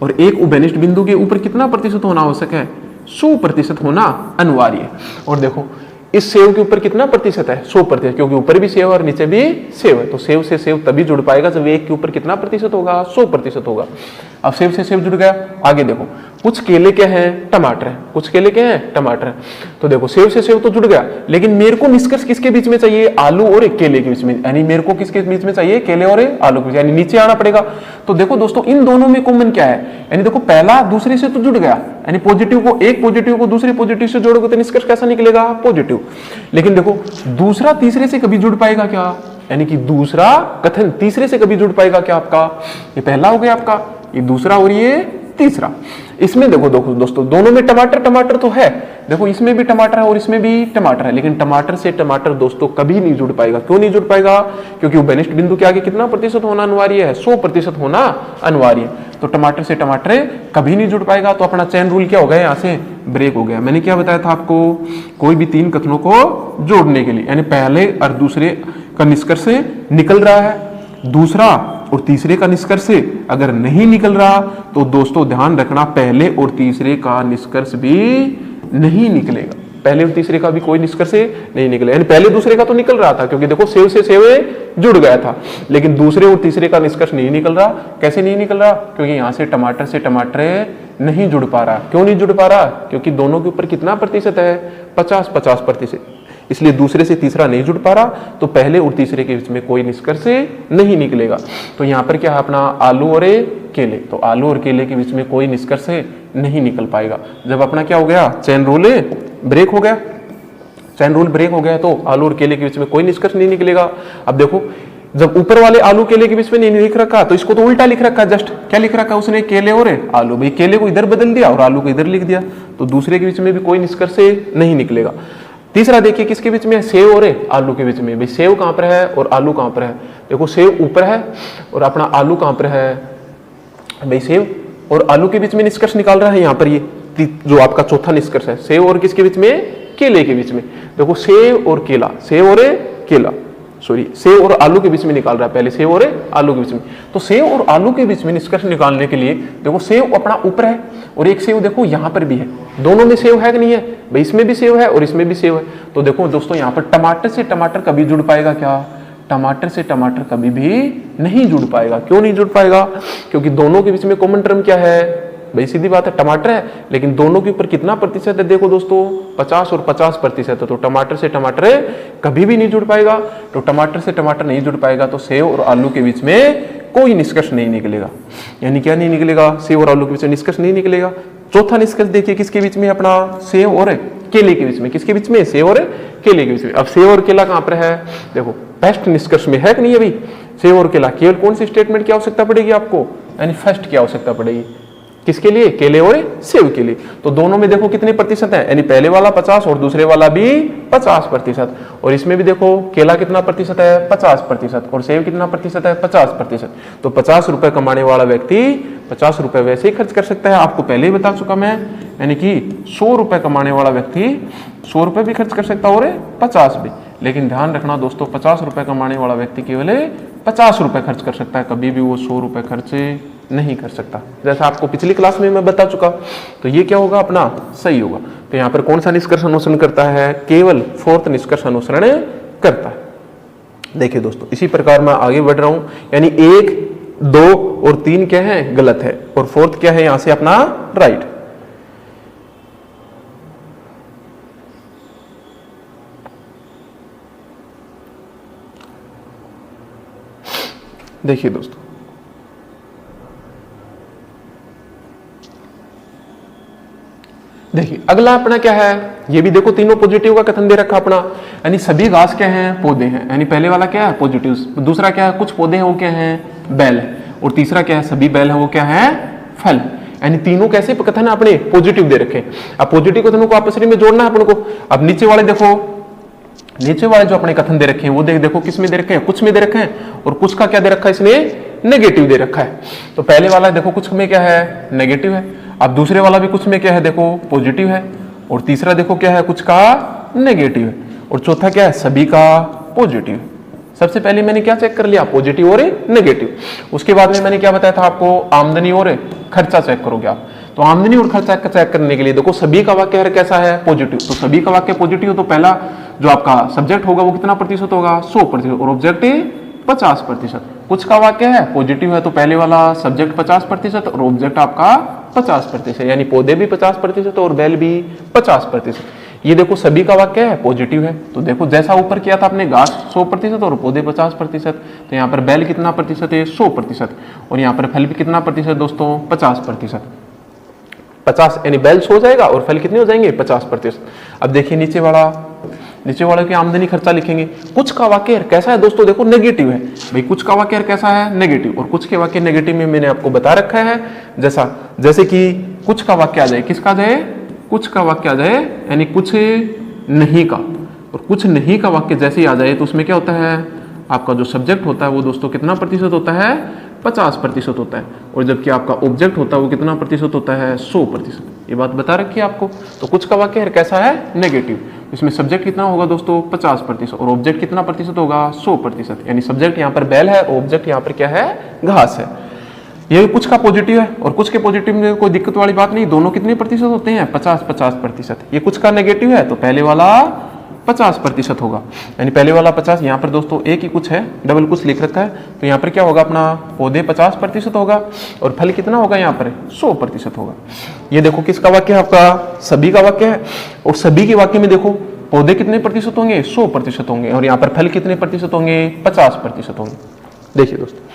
और एक उभयनिष्ठ बिंदु के ऊपर कितना प्रतिशत होना आवश्यक है, 100% होना अनिवार्य है। और देखो इस सेव के ऊपर कितना प्रतिशत है, 100%, क्योंकि ऊपर भी सेव और नीचे भी सेव है। तो सेव से सेव तभी जुड़ पाएगा जब एक के ऊपर कितना प्रतिशत होगा, 100% होगा। अब सेव से सेव जुड़ गया। आगे देखो कुछ केले क्या है, टमाटर है, कुछ केले क्या है, टमाटर है। तो देखो सेव से सेव तो जुड़ गया, लेकिन मेरे को निष्कर्ष किसके बीच में चाहिए, आलू और केले के बीच में। यानी मेरे को किसके बीच में चाहिए, केले और आलू के बीच, यानी नीचे आना पड़ेगा। तो देखो दोस्तों इन दोनों में कॉमन क्या है, यानी देखो पहला दूसरे से तो जुड़ गया, यानी पॉजिटिव को, एक पॉजिटिव को दूसरे पॉजिटिव से जोड़ोगे तो निष्कर्ष कैसा निकलेगा, पॉजिटिव। लेकिन देखो दूसरा तीसरे से कभी जुड़ पाएगा क्या, यानी कि दूसरा कथन तीसरे से कभी जुड़ पाएगा क्या आपका, ये पहला हो गया आपका, ये दूसरा और ये तीसरा। इसमें देखो दोस्तों दोनों में टमाटर टमाटर तो है, देखो इसमें भी टमाटर है और इसमें भी टमाटर है, लेकिन टमाटर से टमाटर दोस्तों कभी नहीं जुड़ पाएगा। क्यों नहीं जुड़ पाएगा, क्योंकि उभयनिष्ठ बिंदु के आगे कितना प्रतिशत होना अनिवार्य है, 100% होना अनिवार्य है। तो टमाटर से टमाटर कभी नहीं जुड़ पाएगा, तो अपना चैन रूल क्या हो गया, यहाँ से ब्रेक हो गया। मैंने क्या बताया था आपको, कोई भी तीन कथनों को जोड़ने के लिए, यानी पहले और दूसरे का निष्कर्ष निकल रहा है, दूसरा और तीसरे का निष्कर्ष अगर नहीं निकल रहा तो दोस्तों ध्यान रखना, पहले और तीसरे का निष्कर्ष भी नहीं निकलेगा। पहले और तीसरे का भी कोई निष्कर्ष नहीं निकलेगा। यानी पहले दूसरे का तो निकल रहा था, क्योंकि देखो सेव से सेव जुड़ गया था, लेकिन दूसरे और तीसरे का निष्कर्ष नहीं निकल रहा। कैसे नहीं निकल रहा? क्योंकि यहां से टमाटर नहीं जुड़ पा रहा। क्यों नहीं जुड़ पा रहा? क्योंकि दोनों के ऊपर कितना प्रतिशत है? 50-50%, इसलिए दूसरे से तीसरा नहीं जुड़ पा रहा, तो पहले और तीसरे के बीच में कोई निष्कर्ष नहीं निकलेगा। तो यहाँ पर क्या है अपना आलू और केले, तो आलू और केले के बीच में कोई निष्कर्ष नहीं निकल पाएगा। जब अपना क्या हो गया, चेन रूल ब्रेक हो गया, चेन रूल ब्रेक हो गया, तो आलू और केले के बीच में कोई निष्कर्ष नहीं निकलेगा। अब देखो, जब ऊपर वाले आलू केले के बीच में नहीं लिख रखा, तो इसको तो उल्टा लिख रखा। जस्ट क्या लिख रखा उसने? केले और आलू। भाई केले को इधर बदल दिया और आलू को इधर लिख दिया, तो दूसरे के बीच में भी कोई निष्कर्ष नहीं निकलेगा। तीसरा देखिए किसके बीच में है? सेव और आलू के बीच में। भाई सेव कहां पर है और आलू कहां पर है? देखो सेव ऊपर है और अपना आलू कहां पर है? भाई सेव और आलू के बीच में निष्कर्ष निकाल रहा है यहाँ पर, ये जो आपका चौथा निष्कर्ष है। सेव और किसके बीच में? केले के बीच में। देखो सेव और केला, सेव और केला, सॉरी सेव और आलू के बीच में निकाल रहा है, पहले सेव और आलू के बीच में। तो सेव और आलू के बीच में निष्कर्ष निकालने के लिए देखो सेव अपना ऊपर है और एक सेव देखो यहां पर भी है, दोनों में सेव है कि नहीं है? भाई इसमें भी सेव है और इसमें भी सेव है। तो देखो दोस्तों यहाँ पर टमाटर से टमाटर कभी जुड़ पाएगा क्या? टमाटर से टमाटर कभी भी नहीं जुड़ पाएगा। क्यों नहीं जुड़ पाएगा? क्योंकि दोनों के बीच में कॉमन टर्म क्या है? भाई सीधी बात है, टमाटर है, लेकिन दोनों के ऊपर कितना प्रतिशत है? देखो दोस्तों 50 और 50% है, तो टमाटर से टमाटर कभी भी नहीं जुड़ पाएगा। तो टमाटर से टमाटर नहीं जुड़ पाएगा, तो सेव और आलू के बीच में कोई निष्कर्ष नहीं निकलेगा। यानी क्या नहीं निकलेगा? सेव और आलू के बीच में निष्कर्ष नहीं निकलेगा। चौथा निष्कर्ष देखिए किसके बीच में? अपना सेव और केले के बीच में। किसके बीच में? सेव और केले के बीच में। अब सेव और केला कहां पर है? देखो फर्स्ट निष्कर्ष में है कि नहीं? अभी सेव और केला, केवल कौन सी स्टेटमेंट की आवश्यकता पड़ेगी आपको? यानी फर्स्ट की आवश्यकता पड़ेगी। किसके लिए? केले और सेव के लिए। तो दोनों में देखो कितने प्रतिशत है? यानी पहले वाला 50 और दूसरे वाला भी 50%। और इसमें भी देखो केला कितना प्रतिशत है? 50%। और सेव कितना प्रतिशत है? 50%। तो 50 रुपए कमाने वाला व्यक्ति 50 रुपए वैसे ही खर्च कर सकता है, आपको पहले ही बता चुका मैं। यानी कि 100 रुपए कमाने वाला व्यक्ति 100 रुपए भी खर्च कर सकता है और 50 भी। लेकिन ध्यान रखना दोस्तों, 50 रुपए कमाने वाला व्यक्ति केवल 50 रुपए खर्च कर सकता है, कभी भी वो 100 रुपए खर्च नहीं कर सकता, जैसा आपको पिछली क्लास में मैं बता चुका। तो ये क्या होगा अपना? सही होगा। तो यहाँ पर कौन सा निष्कर्ष अनुसरण करता है? केवल फोर्थ निष्कर्ष अनुसरण करता है। देखिए दोस्तों, इसी प्रकार मैं आगे बढ़ रहा हूं। यानी 1, 2 और 3 क्या है? गलत है, और फोर्थ क्या है? यहां से अपना राइट। देखिए दोस्तों, देखिए अगला अपना क्या है? ये भी देखो तीनों पॉजिटिव का कथन दे रखा अपना। यानी सभी घास क्या है? पौधे हैं। यानी पहले वाला क्या है? पॉजिटिव। दूसरा क्या है? कुछ पौधे हैं वो क्या है? बैल है। और तीसरा क्या है? सभी बैल है वो क्या है? फल। यानी तीनों कैसे कथन अपने पॉजिटिव दे रखे। अब पॉजिटिव कथनों को आपस में जोड़ना है अपन को। अब नीचे वाले देखो, नीचे वाले जो अपने कथन दे रखे हैं वो देखो किस में दे रखे हैं? कुछ में दे रखे हैं। और कुछ का क्या दे रखा है? इसने नेगेटिव दे रखा है। तो पहले वाला देखो कुछ में क्या है? नेगेटिव है। अब दूसरे वाला भी कुछ में क्या है? देखो पॉजिटिव है। और तीसरा देखो क्या है? कुछ का नेगेटिव है। और चौथा क्या है? सभी का पॉजिटिव। सबसे पहले मैंने क्या चेक कर लिया? पॉजिटिव और नेगेटिव। उसके बाद में मैंने क्या बताया था आपको? आमदनी और खर्चा चेक करोगे आप। तो आमदनी और खर्चा चेक करने के लिए देखो सभी का वाक्य कैसा है? पॉजिटिव। तो सभी का वाक्य पॉजिटिव, तो पहला जो आपका सब्जेक्ट होगा वो कितना प्रतिशत होगा? 100%। और ऑब्जेक्ट 50%। कुछ का वाक्य है पॉजिटिव है, तो पहले वाला सब्जेक्ट 50% और ऑब्जेक्ट आपका 50%। यानी पौधे भी 50% और बैल भी 50%। ये देखो सभी का वाक्य है पॉजिटिव है। तो देखो जैसा ऊपर किया था आपने, घास 100% और पौधे 50%। तो यहाँ पर बैल कितना प्रतिशत है? 100%। और यहाँ पर फल भी कितना प्रतिशत दोस्तों? 50%। 50 यानी बैल 100 जाएगा और फल कितने हो जाएंगे? 50%। अब देखिए नीचे वाला की आमदनी खर्चा लिखेंगे। कुछ का वाक्य कैसा है दोस्तों? देखो नेगेटिव है। भाई कुछ का वाक्य कैसा है? नेगेटिव। और कुछ के वाक्य नेगेटिव में मैंने आपको बता रखा है, जैसे कि कुछ का वाक्य आ जाए, किसका जाए? कुछ का वाक्य आ जाए यानी कुछ नहीं का। और कुछ नहीं का वाक्य जैसे ही आ जाए तो उसमें क्या होता है? आपका जो सब्जेक्ट होता है वो दोस्तों कितना प्रतिशत होता है? 50% होता है। और जबकि आपका ऑब्जेक्ट होता है वो कितना प्रतिशत होता है? 100%। ये बात बता रखी है आपको। तो कुछ का वाक्य कैसा है? नेगेटिव। इसमें सब्जेक्ट कितना होगा दोस्तों 50% और ऑब्जेक्ट कितना प्रतिशत होगा 100%। यानी सब्जेक्ट यहाँ पर बैल है, ऑब्जेक्ट यहाँ पर क्या है घास है। ये कुछ का पॉजिटिव है और कुछ के पॉजिटिव में कोई दिक्कत वाली बात नहीं, दोनों कितने प्रतिशत होते हैं 50-50%। ये कुछ का नेगेटिव है तो पहले वाला 50% होगा, यानी पहले वाला 50। यहाँ पर दोस्तों एक ही कुछ है, डबल कुछ लिख रखा है, तो यहाँ पर क्या होगा अपना पौधे 50% होगा और फल कितना होगा यहाँ पर 100% होगा। ये देखो किसका वाक्य है आपका सभी का वाक्य है और सभी के वाक्य में देखो पौधे कितने प्रतिशत होंगे 100% होंगे और यहाँ पर फल कितने प्रतिशत होंगे 50% होंगे। देखिए दोस्तों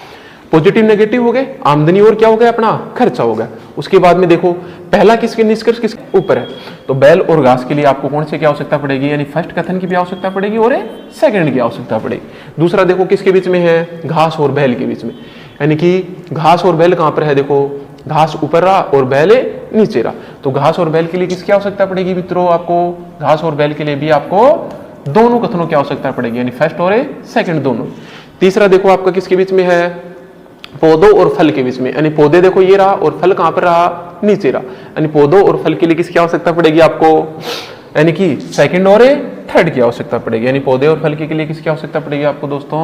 पॉजिटिव नेगेटिव हो गए, आमदनी और क्या हो गया अपना खर्चा हो गया। उसके बाद में देखो पहला किसके निष्कर्ष किसके ऊपर है, तो बैल और घास के लिए आपको कौन से की आवश्यकता पड़ेगी, यानी फर्स्ट कथन की भी आवश्यकता पड़ेगी और सेकंड की आवश्यकता पड़ेगी। दूसरा देखो किसके बीच में है घास और बैल के बीच में, यानी कि घास और बैल कहां पर है, देखो घास ऊपर रहा और बैल नीचे रहा, तो घास और बैल के लिए किसकी आवश्यकता पड़ेगी मित्रों, आपको घास और बैल के लिए भी आपको दोनों कथनों की आवश्यकता पड़ेगी, यानी फर्स्ट और सेकंड दोनों। तीसरा देखो आपका किसके बीच में है, पौधों और फल के बीच में, यानी पौधे देखो ये रहा और फल कहां पर रहा नीचे रहा, यानी पौधों और फल के लिए किसकी आवश्यकता पड़ेगी आपको, यानी कि सेकंड और थर्ड की आवश्यकता पड़ेगी। यानी पौधे और फल के लिए किसकी आवश्यकता पड़ेगी आपको दोस्तों,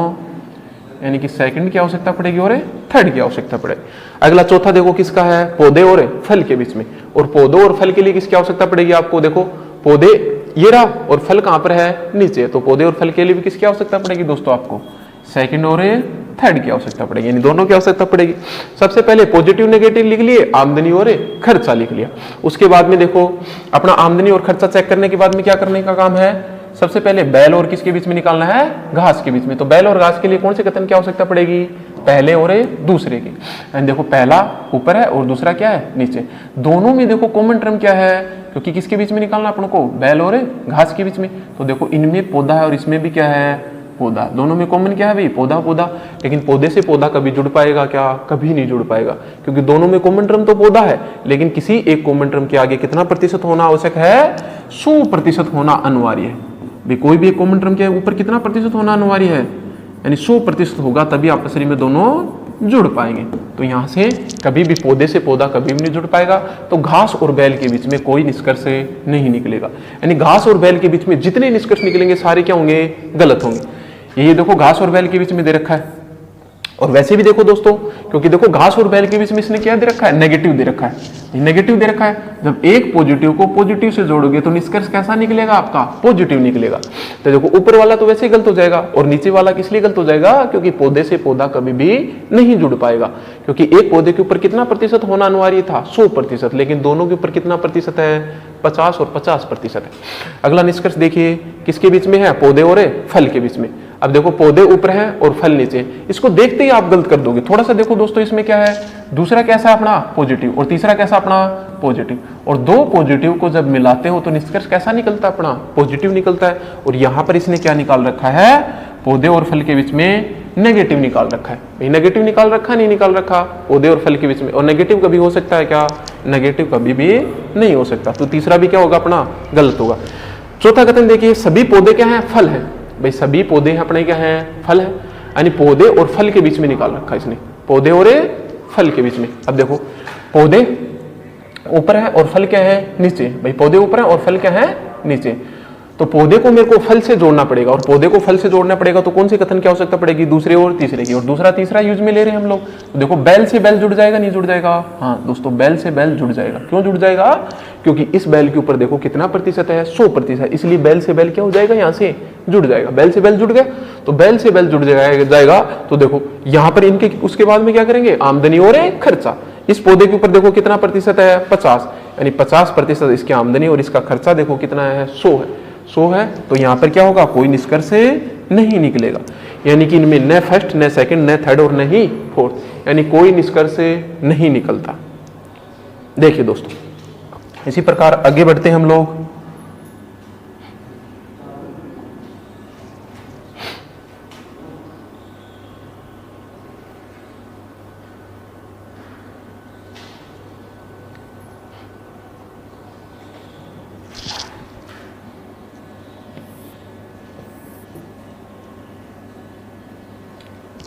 यानी कि सेकंड की आवश्यकता पड़ेगी और थर्ड की आवश्यकता पड़ेगी। अगला चौथा देखो किसका है, पौधे और फल के बीच में, और पौधों और फल के लिए किसकी आवश्यकता पड़ेगी आपको, देखो पौधे ये रहा और फल कहां पर है नीचे, तो पौधे और फल के लिए भी किसकी आवश्यकता पड़ेगी दोस्तों आपको सेकंड और थर्ड की आवश्यकता पड़ेगी, यानी दोनों की आवश्यकता पड़ेगी। सबसे पहले पॉजिटिव नेगेटिव लिख लिए, आमदनी और खर्चा लिख लिया। उसके बाद में देखो अपना आमदनी और खर्चा चेक करने के बाद में क्या करने का काम है, सबसे पहले बैल और किसके बीच में निकालना है, घास के बीच में। तो बैल और घास के लिए कौन से कथन की आवश्यकता पड़ेगी, पहले और दूसरे की। एंड देखो पहला ऊपर है और दूसरा क्या है नीचे, दोनों में देखो कॉमन टर्म क्या है, क्योंकि किसके बीच में निकालना अपन को, बैल और घास के बीच में। तो देखो इनमें पौधा है और इसमें भी क्या है पौधा, दोनों में कॉमन क्या है भाई पौधा पौधा। लेकिन पौधे से पौधा कभी जुड़ पाएगा क्या, कभी नहीं जुड़ पाएगा, क्योंकि दोनों में कॉमन टर्म तो पौधा है, लेकिन किसी एक कॉमन टर्म के आगे कितना प्रतिशत होना आवश्यक है, 100% होना अनिवार्य है भाई। कोई भी एक कॉमन टर्म के ऊपर कितना प्रतिशत होना अनिवार्य है, यानी 100% होगा, तभी आपस में दोनों जुड़ पाएंगे। तो यहां से कभी भी पौधे से पौधा कभी भी नहीं जुड़ पाएगा, तो घास और बैल के बीच में कोई निष्कर्ष नहीं निकलेगा। यानी घास और बैल के बीच में जितने निष्कर्ष निकलेंगे सारे क्या होंगे, गलत होंगे। ये देखो घास और बैल के बीच में दे रखा है, और वैसे भी देखो दोस्तों, क्योंकि देखो घास और बैल के बीच में इसने क्या दे रखा है, नेगेटिव दे रखा है, नेगेटिव दे रखा है। जब एक पॉजिटिव को पॉजिटिव से जोड़ोगे तो निष्कर्ष कैसा निकलेगा आपका, पॉजिटिव निकलेगा। तो देखो ऊपर वाला तो वैसे ही गलत हो जाएगा, और नीचे वाला किस लिए गलत हो जाएगा, क्योंकि पौधे से पौधा कभी भी नहीं जुड़ पाएगा, क्योंकि एक पौधे के ऊपर कितना प्रतिशत होना अनिवार्य था, 100%, लेकिन दोनों के ऊपर कितना प्रतिशत है, 50 और 50% है। अगला निष्कर्ष देखिए किसके बीच में है, पौधे और फल के बीच में। अब देखो पौधे ऊपर है और फल नीचे, इसको देखते ही आप गलत कर दोगे। थोड़ा सा देखो दोस्तों इसमें क्या है, दूसरा कैसा अपना पॉजिटिव और तीसरा कैसा अपना पॉजिटिव, और दो पॉजिटिव को जब मिलाते हो तो निष्कर्ष कैसा निकलता है, अपना पॉजिटिव निकलता है। और यहां पर इसने क्या निकाल रखा है, पौधे और फल के बीच में नेगेटिव निकाल रखा है। नेगेटिव निकाल रखा नहीं निकाल रखा, पौधे और फल के बीच में। और नेगेटिव कभी हो सकता है क्या, नेगेटिव कभी भी नहीं हो सकता। तो तीसरा भी क्या होगा अपना गलत होगा। चौथा कथन देखिए, सभी पौधे क्या है, फल है। भाई सभी पौधे अपने क्या है, फल है, यानी पौधे और फल के बीच में निकाल रखा है इसने, पौधे और फल के बीच में। अब देखो पौधे ऊपर है और फल क्या है नीचे, भाई पौधे ऊपर है और फल क्या है नीचे, तो पौधे को मेरे को फल से जोड़ना पड़ेगा, और पौधे को फल से जोड़ना पड़ेगा तो कौन से कथन की आवश्यकता पड़ेगी, दूसरे और तीसरे की। और दूसरा तीसरा यूज में ले रहे हैं हम लोग, तो देखो बैल से बैल जुड़ जाएगा नहीं जुड़ जाएगा, हाँ दोस्तों बैल से बैल जुड़ जाएगा। क्यों जुड़ जाएगा, क्योंकि इस बैल के ऊपर देखो कितना प्रतिशत है, 100%, इसलिए बैल से बैल क्या हो जाएगा, यहाँ से जुड़ जाएगा। बैल से बैल जुड़ गया तो बैल से बैल जुड़ जाएगा। तो देखो यहाँ पर इनके उसके बाद में क्या करेंगे, आमदनी और खर्चा। इस पौधे के ऊपर देखो कितना प्रतिशत है, 50, यानी 50% इसकी आमदनी, और इसका खर्चा देखो कितना है, 100 है। तो यहां पर क्या होगा, कोई निष्कर्ष नहीं निकलेगा, यानी कि इनमें न फर्स्ट न सेकंड न थर्ड और न ही फोर्थ, यानी कोई निष्कर्ष नहीं निकलता। देखिए दोस्तों इसी प्रकार आगे बढ़ते हैं हम लोग।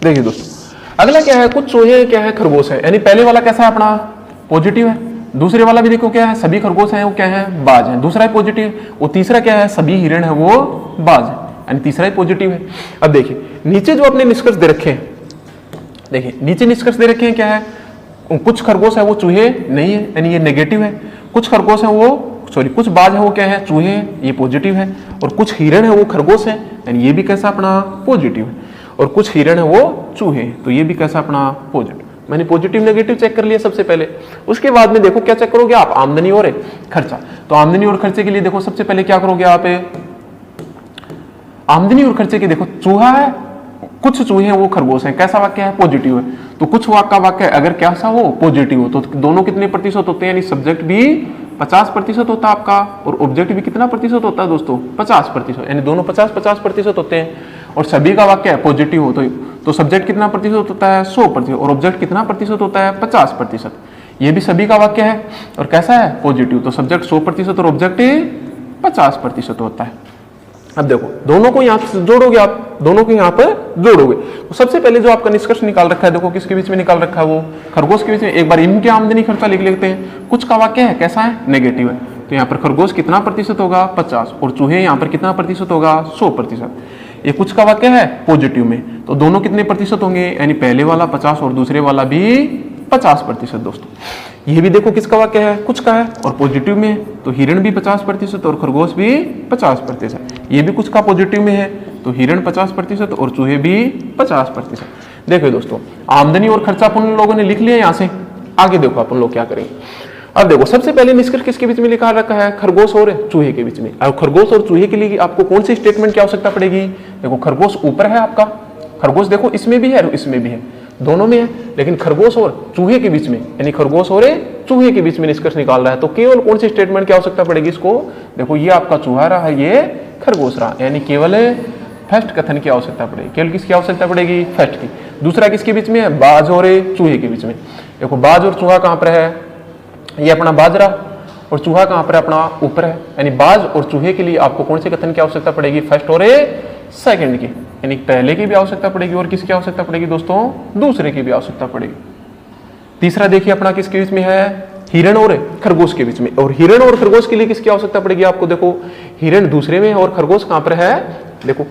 देखिए दोस्तों अगला क्या है, कुछ चूहे क्या है, खरगोश है। यानी पहले वाला कैसा है अपना पॉजिटिव है, दूसरे वाला भी देखो क्या है, सभी खरगोश हैं वो क्या है, बाज है, दूसरा है पॉजिटिव। और तीसरा क्या है, सभी हिरण है वो बाज है, यानी तीसरा ही पॉजिटिव है। अब देखिए नीचे जो अपने निष्कर्ष दे रखे हैं, देखिए नीचे निष्कर्ष दे रखे हैं क्या है, कुछ खरगोश है वो चूहे नहीं है, यानी ये नेगेटिव है। कुछ खरगोश है वो कुछ बाज है वो क्या है, चूहे, ये पॉजिटिव है। और कुछ हिरण है वो खरगोश है, यानी ये भी कैसा अपना पॉजिटिव है। और कुछ हिरण है वो चूहे, तो ये भी कैसा अपना पॉजिटिव। मैंने पॉजिटिव नेगेटिव चेक कर लिया सबसे पहले। उसके बाद में देखो क्या चेक करोगे आप, आमदनी और खर्चा। तो आमदनी और खर्चे के लिए देखो सबसे पहले क्या करोगे आप, आमदनी और खर्चे के देखो चूहा है, कुछ चूहे हैं वो खरगोश हैं, कैसा वाक्य है, पॉजिटिव है। तो कुछ का वाक्य अगर कैसा हो, पॉजिटिव हो, तो दोनों कितने प्रतिशत होते हैं, यानी सब्जेक्ट भी 50% होता है आपका और ऑब्जेक्ट भी कितना प्रतिशत होता है दोस्तों, 50%, यानी दोनों 50-50% होते हैं। और सभी का वाक्य है पॉजिटिव हो तो सब्जेक्ट कितना प्रतिशत होता है, 100%, और ऑब्जेक्ट कितना प्रतिशत होता है, 50%। ये भी सभी का वाक्य है और कैसा है, पॉजिटिव, तो सब्जेक्ट 100% और ऑब्जेक्ट 50% होता है। अब देखो दोनों को यहाँ से जोड़ोगे आप, दोनों को यहाँ पर जोड़ोगे तो सबसे पहले जो आपका निष्कर्ष निकाल रखा है, देखो किसके बीच में निकाल रखा है, वो खरगोश के बीच में। एक बार इनके आमदनी खर्चा लिख लेते हैं। कुछ का वाक्य है कैसा है, नेगेटिव है, तो यहाँ पर खरगोश कितना प्रतिशत होगा, 50, और चूहे यहाँ पर कितना प्रतिशत होगा, 100%। ये कुछ का वाक्य है पॉजिटिव में, तो दोनों कितने प्रतिशत होंगे, यानी पहले वाला 50 और दूसरे वाला भी 50% दोस्तों। ये भी देखो किसका वाक्य है, कुछ का है और पॉजिटिव में है, तो हिरण भी 50% और खरगोश भी 50%। ये भी कुछ का पॉजिटिव में है, तो हिरण 50% और चूहे भी 50%। देखो दोस्तों आमदनी और खर्चा अपन लोगों ने लिख लिया यहाँ से। आगे देखो अपन लोग क्या करेंगे। अब देखो सबसे पहले निष्कर्ष किसके बीच में लिखा रखा है, खरगोश और चूहे के बीच में। अब खरगोश और चूहे के लिए आपको कौन सी स्टेटमेंट की आवश्यकता पड़ेगी, देखो खरगोश ऊपर है आपका, खरगोश देखो इसमें भी है और इसमें भी है, दोनों में है, लेकिन खरगोश और चूहे के बीच में, यानी खरगोश और चूहे के बीच में निष्कर्ष निकाल रहा है, तो केवल कौन सी स्टेटमेंट की आवश्यकता पड़ेगी इसको, देखो ये आपका चूहा रहा, ये खरगोश रहा, यानी केवल फर्स्ट कथन की आवश्यकता पड़ेगी। केवल किसकी आवश्यकता पड़ेगी, फर्स्ट की। दूसरा किसके बीच में है, बाज और चूहे के बीच में। देखो बाज और चूहा कहां पर है, ये अपना बाज रहा, और चूहा कहां पर अपना ऊपर है, यानी बाज और चूहे के लिए आपको कौन से कथन की आवश्यकता पड़ेगी, फर्स्ट और सेकंड की, यानी पहले की भी आवश्यकता पड़ेगी और किसकी आवश्यकता पड़ेगी दोस्तों, दूसरे की भी आवश्यकता पड़ेगी। तीसरा देखिए अपना किसके बीच में है, हिरण और खरगोश के बीच में। और हिरण और खरगोश के लिए किसकी आवश्यकता पड़ेगी आपको, देखो हिरण दूसरे में और खरगोश कहां पर है, देखो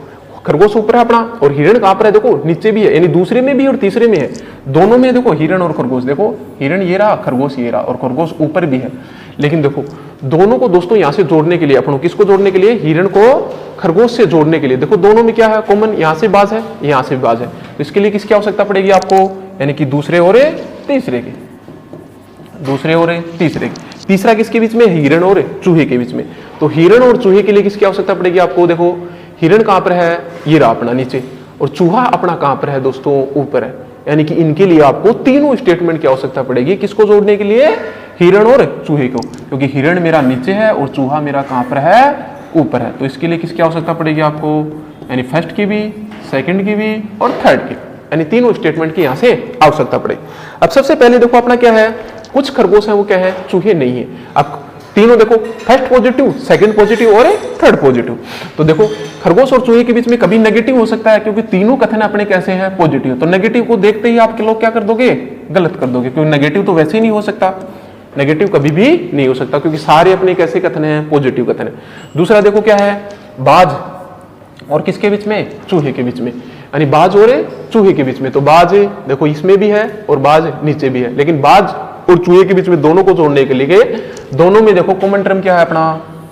खरगोश ऊपर है अपना और हिरण कहां पर है, देखो नीचे भी है, यानी दूसरे में भी और तीसरे में है, दोनों में देखो हिरण और खरगोश। देखो हिरण ये रहा, खरगोश ये रहा, और खरगोश ऊपर भी है। लेकिन देखो दोनों को दोस्तों यहां से जोड़ने के लिए, अपन किसको जोड़ने के लिए, हिरण को खरगोश से जोड़ने के लिए, देखो दोनों में क्या है कॉमन, यहां से बाज है, यहां से बाज है, तो इसके लिए किसकी आवश्यकता पड़ेगी आपको, यानी कि दूसरे और तीसरे की, दूसरे और तीसरे की। तीसरा किसके बीच में, हिरण और चूहे के बीच में। तो हिरण और चूहे के लिए किसकी आवश्यकता पड़ेगी आपको, देखो हिरण कहां पर है, ये रहा अपना नीचे, और चूहा अपना कहां पर है दोस्तों, ऊपर है, यानी कि इनके लिए आपको तीनों स्टेटमेंट की आवश्यकता पड़ेगी, किसको जोड़ने के लिए, हिरण और चूहे को, क्योंकि हिरण मेरा नीचे है और चूहा मेरा कहां पर है, ऊपर है, तो इसके लिए किसकी आवश्यकता पड़ेगी आपको, यानी फर्स्ट की भी, सेकंड की भी और थर्ड की, यानी तीनों स्टेटमेंट की यहां से आवश्यकता पड़ेगी। अब सबसे पहले देखो अपना क्या है, कुछ खरगोश है वो क्या है, चूहे नहीं है। अब तीनों देखो, फर्स्ट पॉजिटिव, सेकंड पॉजिटिव और थर्ड पॉजिटिव, तो देखो खरगोश और चूहे के बीच में कभी नेगेटिव हो सकता है, क्योंकि तीनों कथन अपने कैसे हैं, पॉजिटिव। तो नेगेटिव को देखते ही आपके लोग क्या कर दोगे, गलत कर दोगे, क्योंकि नेगेटिव तो वैसे ही नहीं हो सकता, नेगेटिव कभी भी नहीं हो सकता, क्योंकि सारे अपने कैसे कथन हैं, पॉजिटिव कथन है। दूसरा देखो क्या है, बाज और किसके बीच में, चूहे के बीच में, यानी बाज और चूहे के बीच में। तो बाज देखो इसमें भी है और बाज नीचे भी है, लेकिन बाज और चूहे के बीच में दोनों को जोड़ने के लिए दोनों में देखो कॉमन टर्म क्या है अपना,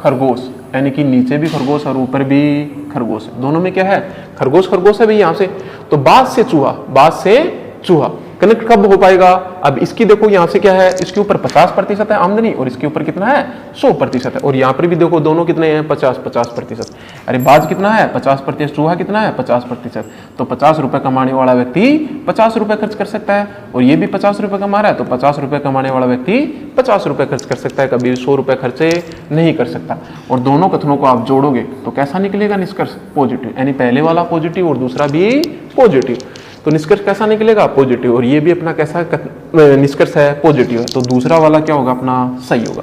खरगोश, यानी कि नीचे भी खरगोश और ऊपर भी खरगोश है, दोनों में क्या है, खरगोश खरगोश है भाई यहाँ से। तो बाज से चूहा, बाज से चूहा कनेक्ट कब हो पाएगा, अब इसकी देखो यहाँ से क्या है, इसके ऊपर 50% है आमदनी और इसके ऊपर कितना है, 100% है, और यहाँ पर भी देखो दोनों कितने हैं, 50-50%। अरे बाज कितना है, 50%, चूहा कितना है, 50%। तो 50 रुपए कमाने वाला व्यक्ति 50 रुपए खर्च कर सकता है, और ये भी 50 रुपए कमा रहा है, तो 50 रुपए कमाने वाला व्यक्ति 50 रुपए खर्च कर सकता है, कभी 100 रुपए खर्चे नहीं कर सकता। और दोनों कथनों को आप जोड़ोगे तो कैसा निकलेगा निष्कर्ष, पॉजिटिव, यानी पहले वाला पॉजिटिव और दूसरा भी पॉजिटिव, तो निष्कर्ष कैसा निकलेगा, पॉजिटिव। और ये भी अपना कैसा निष्कर्ष है, पॉजिटिव है, तो दूसरा वाला क्या होगा अपना, सही होगा।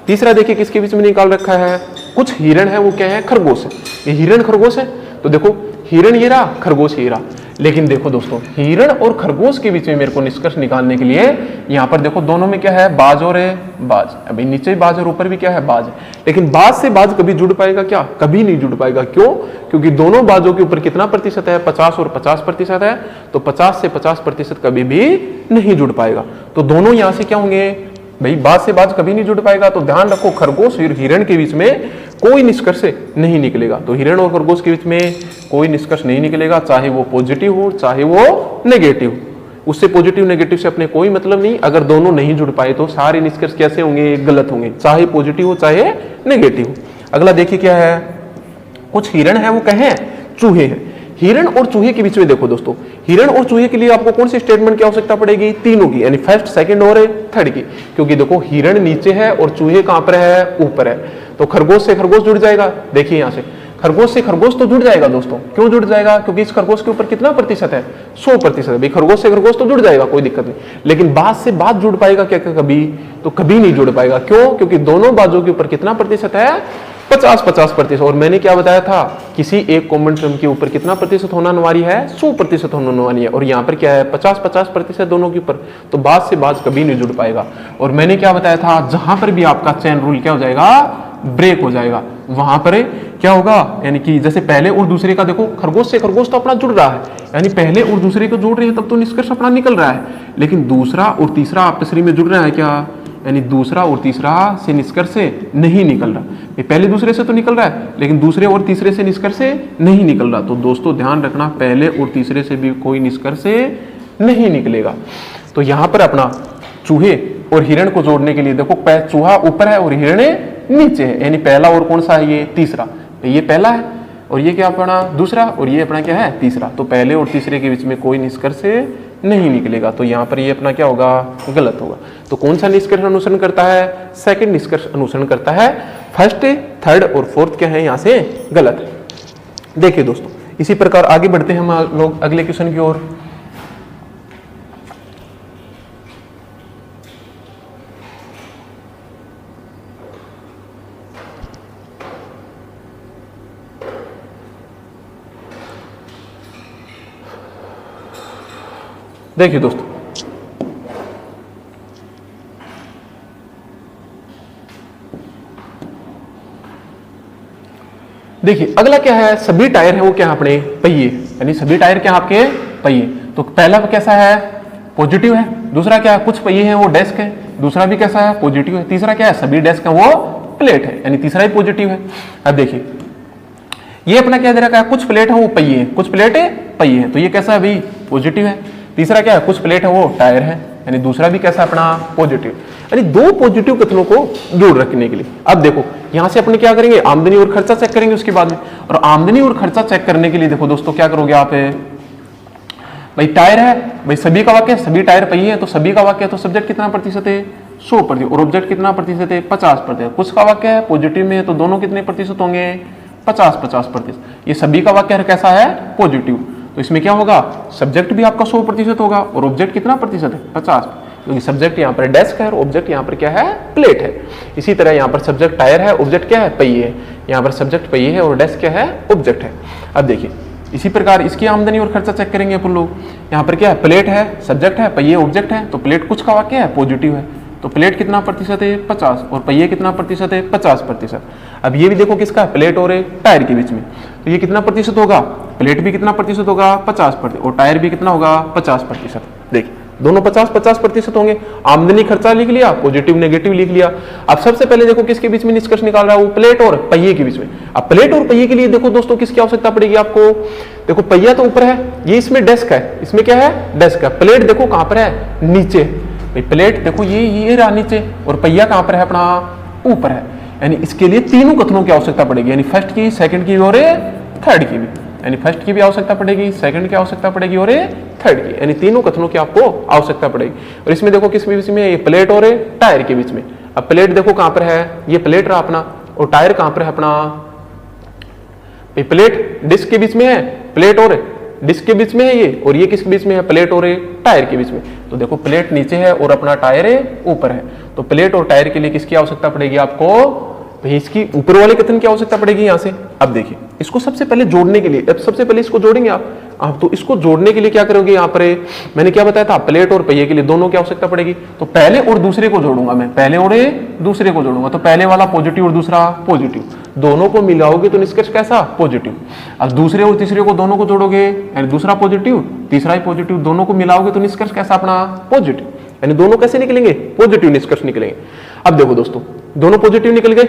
तीसरा देखिए किसके बीच में निकाल रखा है, कुछ हिरण है वो क्या है, खरगोश है, ये हिरण खरगोश है। तो देखो हिरण ये रहा, खरगोश ये रहा, लेकिन देखो दोस्तों, हिरण और खरगोश के बीच में मेरे को निष्कर्ष निकालने के लिए यहाँ पर देखो दोनों में क्या है, बाज और है बाज। अभी नीचे बाज और ऊपर भी क्या है, बाज है। लेकिन बाज से बाज कभी जुड़ पाएगा क्या? कभी नहीं जुड़ पाएगा। क्यों? क्योंकि दोनों बाजों के ऊपर कितना प्रतिशत है, 50 और 50% है। तो 50 से 50% कभी भी नहीं जुड़ पाएगा। तो दोनों यहां से क्या होंगे भाई, बाज से बाज कभी नहीं जुड़ पाएगा। तो ध्यान रखो, खरगोश और हिरण के बीच में कोई निष्कर्ष नहीं निकलेगा। तो हिरण और खरगोश के बीच में कोई निष्कर्ष नहीं निकलेगा, चाहे वो पॉजिटिव हो चाहे वो नेगेटिव हो। उससे पॉजिटिव नेगेटिव से अपने कोई मतलब नहीं। अगर दोनों नहीं जुड़ पाए तो सारे निष्कर्ष कैसे होंगे, गलत होंगे, चाहे पॉजिटिव हो चाहे नेगेटिव हो। अगला देखिए क्या है, कुछ हिरण है वो कहें चूहे हैं। हिरण और चूहे के बीच में देखो दोस्तों, हिरण और चूहे के लिए आपको कौन सी स्टेटमेंट की आवश्यकता पड़ेगी, तीनों की, यानी फर्स्ट, सेकंड और थर्ड की। क्योंकि देखो हिरण नीचे है और चूहे कहां पर है, ऊपर है। तो खरगोश से खरगोश जुड़ जाएगा। देखिए यहां से खरगोश से खरगोश तो जुड़ जाएगा दोस्तों। क्यों जुड़ जाएगा? क्योंकि इस खरगोश के ऊपर कितना प्रतिशत है, 100%। भाई खरगोश से खरगोश तो जुड़ जाएगा, कोई दिक्कत नहीं। लेकिन बाज से बाज जुड़ पाएगा क्या कभी? तो कभी नहीं जुड़ पाएगा। क्यों? क्योंकि दोनों बाजों के ऊपर कितना प्रतिशत है, 50-50%। और मैंने क्या बताया था, किसी एक कॉमन टर्म के ऊपर कितना प्रतिशत होना अनिवार्य है, 100% होना अनिवार्य है। और यहाँ पर क्या है, 50-50% दोनों के ऊपर। तो बाज से बाज कभी नहीं जुड़ पाएगा। और मैंने क्या बताया था, जहां पर भी आपका चेन रूल क्या हो जाएगा, ब्रेक हो जाएगा, वहां पर क्या होगा, यानी कि जैसे पहले और दूसरे का देखो, खरगोश से खरगोश तो अपना जुड़ रहा है, यानी पहले और दूसरे को जोड़ रहे हैं, तब तो निष्कर्ष अपना निकल रहा है। लेकिन दूसरा और तीसरा आपस में जुड़ रहा है क्या, यानी दूसरा और तीसरा से निष्कर्ष से नहीं निकल रहा। ये पहले दूसरे से तो निकल रहा है, लेकिन दूसरे और तीसरे से निष्कर्ष से नहीं निकल रहा। तो दोस्तों ध्यान रखना, पहले और तीसरे से भी कोई निष्कर्ष से नहीं निकलेगा। तो यहां पर अपना चूहे और हिरण को जोड़ने के लिए देखो, चूहा ऊपर है और हिरण नीचे है, यानी पहला और कौन सा है, ये तीसरा। ये पहला है और ये क्या अपना दूसरा, और ये अपना क्या है, तीसरा। तो पहले और तीसरे के बीच में कोई निष्कर्ष से नहीं निकलेगा। तो यहाँ पर ये अपना क्या होगा, गलत होगा। तो कौन सा निष्कर्ष अनुसरण करता है, सेकंड निष्कर्ष अनुसरण करता है। फर्स्ट, थर्ड और फोर्थ क्या है, यहाँ से गलत है। देखिए दोस्तों, इसी प्रकार आगे बढ़ते हैं हम लोग अगले क्वेश्चन की ओर। देखिए दोस्तों, देखिए अगला क्या है, सभी टायर है वो क्या है, अपने पहिए, यानी सभी टायर क्या आपके पहिए। तो पहला कैसा है, पॉजिटिव है। दूसरा क्या है, कुछ पहिए हैं वो डेस्क है। दूसरा भी कैसा है, पॉजिटिव है। तीसरा क्या है, सभी डेस्क है वो प्लेट है, यानी तीसरा ही पॉजिटिव है। अब देखिए ये अपना क्या दे रखा है, कुछ प्लेट है वो पहिए है, कुछ प्लेट है पहिए है। तो ये कैसा है भाई, पॉजिटिव है। तीसरा क्या है, कुछ प्लेट है वो टायर है, यानी दूसरा भी कैसा अपना पॉजिटिव। यानी दो पॉजिटिव कथनों को जोड़ रखने के लिए अब देखो यहां से अपने क्या करेंगे, आमदनी और खर्चा चेक करेंगे उसके बाद में। और आमदनी और खर्चा चेक करने के लिए देखो दोस्तों क्या करोगे आप, भाई टायर है, भाई सभी का वाक्य, सभी टायर पहिए है, तो सभी का वाक्य है, तो सब्जेक्ट कितना प्रतिशत है, 100%। और ऑब्जेक्ट कितना प्रतिशत है, 50%। कुछ का वाक्य है, पॉजिटिव में है, तो दोनों कितने प्रतिशत होंगे, 50-50%। ये सभी का वाक्य कैसा है, पॉजिटिव। तो इसमें क्या होगा, सब्जेक्ट भी आपका 100% होगा और ऑब्जेक्ट कितना प्रतिशत है, 50। क्योंकि सब्जेक्ट यहाँ पर डेस्क है और ऑब्जेक्ट यहाँ पर क्या है, प्लेट है। इसी तरह यहाँ पर सब्जेक्ट टायर है, ऑब्जेक्ट क्या है, पहिए है। यहाँ पर सब्जेक्ट पहिए है और डेस्क क्या है, ऑब्जेक्ट है। अब देखिए इसी प्रकार इसकी आमदनी और खर्चा चेक करेंगे अपन लोग। यहाँ पर क्या है, प्लेट है, सब्जेक्ट है, पहिए ऑब्जेक्ट है। तो प्लेट कुछ का वाक्य है, पॉजिटिव है, तो प्लेट कितना प्रतिशत है, 50। और पहिए कितना प्रतिशत है, 50%। अब ये भी देखो किसका, प्लेट और टायर के बीच में, तो ये कितना प्रतिशत होगा, प्लेट भी कितना प्रतिशत होगा, 50%। और टायर भी कितना होगा, 50%। देखिए दोनों 50-50% होंगे। आमदनी खर्चा लिख लिया, पॉजिटिव नेगेटिव लिख लिया। अब सबसे पहले देखो किसके बीच में निष्कर्ष निकाल रहा है, वो प्लेट और पहिए के बीच में। अब प्लेट और पहिए के लिए देखो दोस्तों किसकी आवश्यकता पड़ेगी आपको, देखो पहिया तो ऊपर है, ये इसमें डेस्क है, इसमें क्या है, डेस्क है। प्लेट देखो कहां पर है, नीचे। भाई प्लेट देखो ये रहा नीचे, और पहिया कहां पर है, अपना ऊपर है। यानी इसके लिए तीनों कथनों की आवश्यकता पड़ेगी, यानी फर्स्ट की, सेकंड की और थर्ड की भी। यानी फर्स्ट की भी आवश्यकता पड़ेगी, सेकंड की आवश्यकता पड़ेगी और थर्ड की, यानी तीनों कथनों की आपको आवश्यकता पड़ेगी। और इसमें देखो किस बीच में, ये प्लेट और टायर के बीच में। अब प्लेट देखो कहां पर है, ये प्लेट रहा अपना, और टायर कहां पर है अपना, प्लेट डिस्क के बीच में है, प्लेट और डिस्क के बीच में है ये, और ये किसके बीच में है, प्लेट और टायर के बीच में। तो देखो प्लेट नीचे है और अपना टायर ऊपर है। तो प्लेट और टायर के लिए किसकी आवश्यकता पड़ेगी आपको, भाई इसकी ऊपर वाले कथन की आवश्यकता पड़ेगी यहां से। अब देखिए इसको सबसे पहले जोड़ने के लिए, अब सबसे पहले इसको जोड़ेंगे आप, आप तो इसको जोड़ने के लिए क्या करोगे, यहाँ पर मैंने क्या बताया था, प्लेट और पहिए के लिए दोनों की आवश्यकता पड़ेगी। तो पहले और दूसरे को जोड़ूंगा मैं, पहले और दूसरे को जोड़ूंगा, तो पहले वाला पॉजिटिव और दूसरा पॉजिटिव, दोनों को मिलाओगे तो निष्कर्ष कैसा, पॉजिटिव। अब दूसरे और तीसरे को दोनों को जोड़ोगे, यानी दूसरा पॉजिटिव तीसरा ही पॉजिटिव, दोनों को मिलाओगे तो निष्कर्ष कैसा अपना, पॉजिटिव। यानी दोनों कैसे निकलेंगे, पॉजिटिव निष्कर्ष निकलेंगे। अब देखो दोस्तों, दोनों पॉजिटिव निकल गए।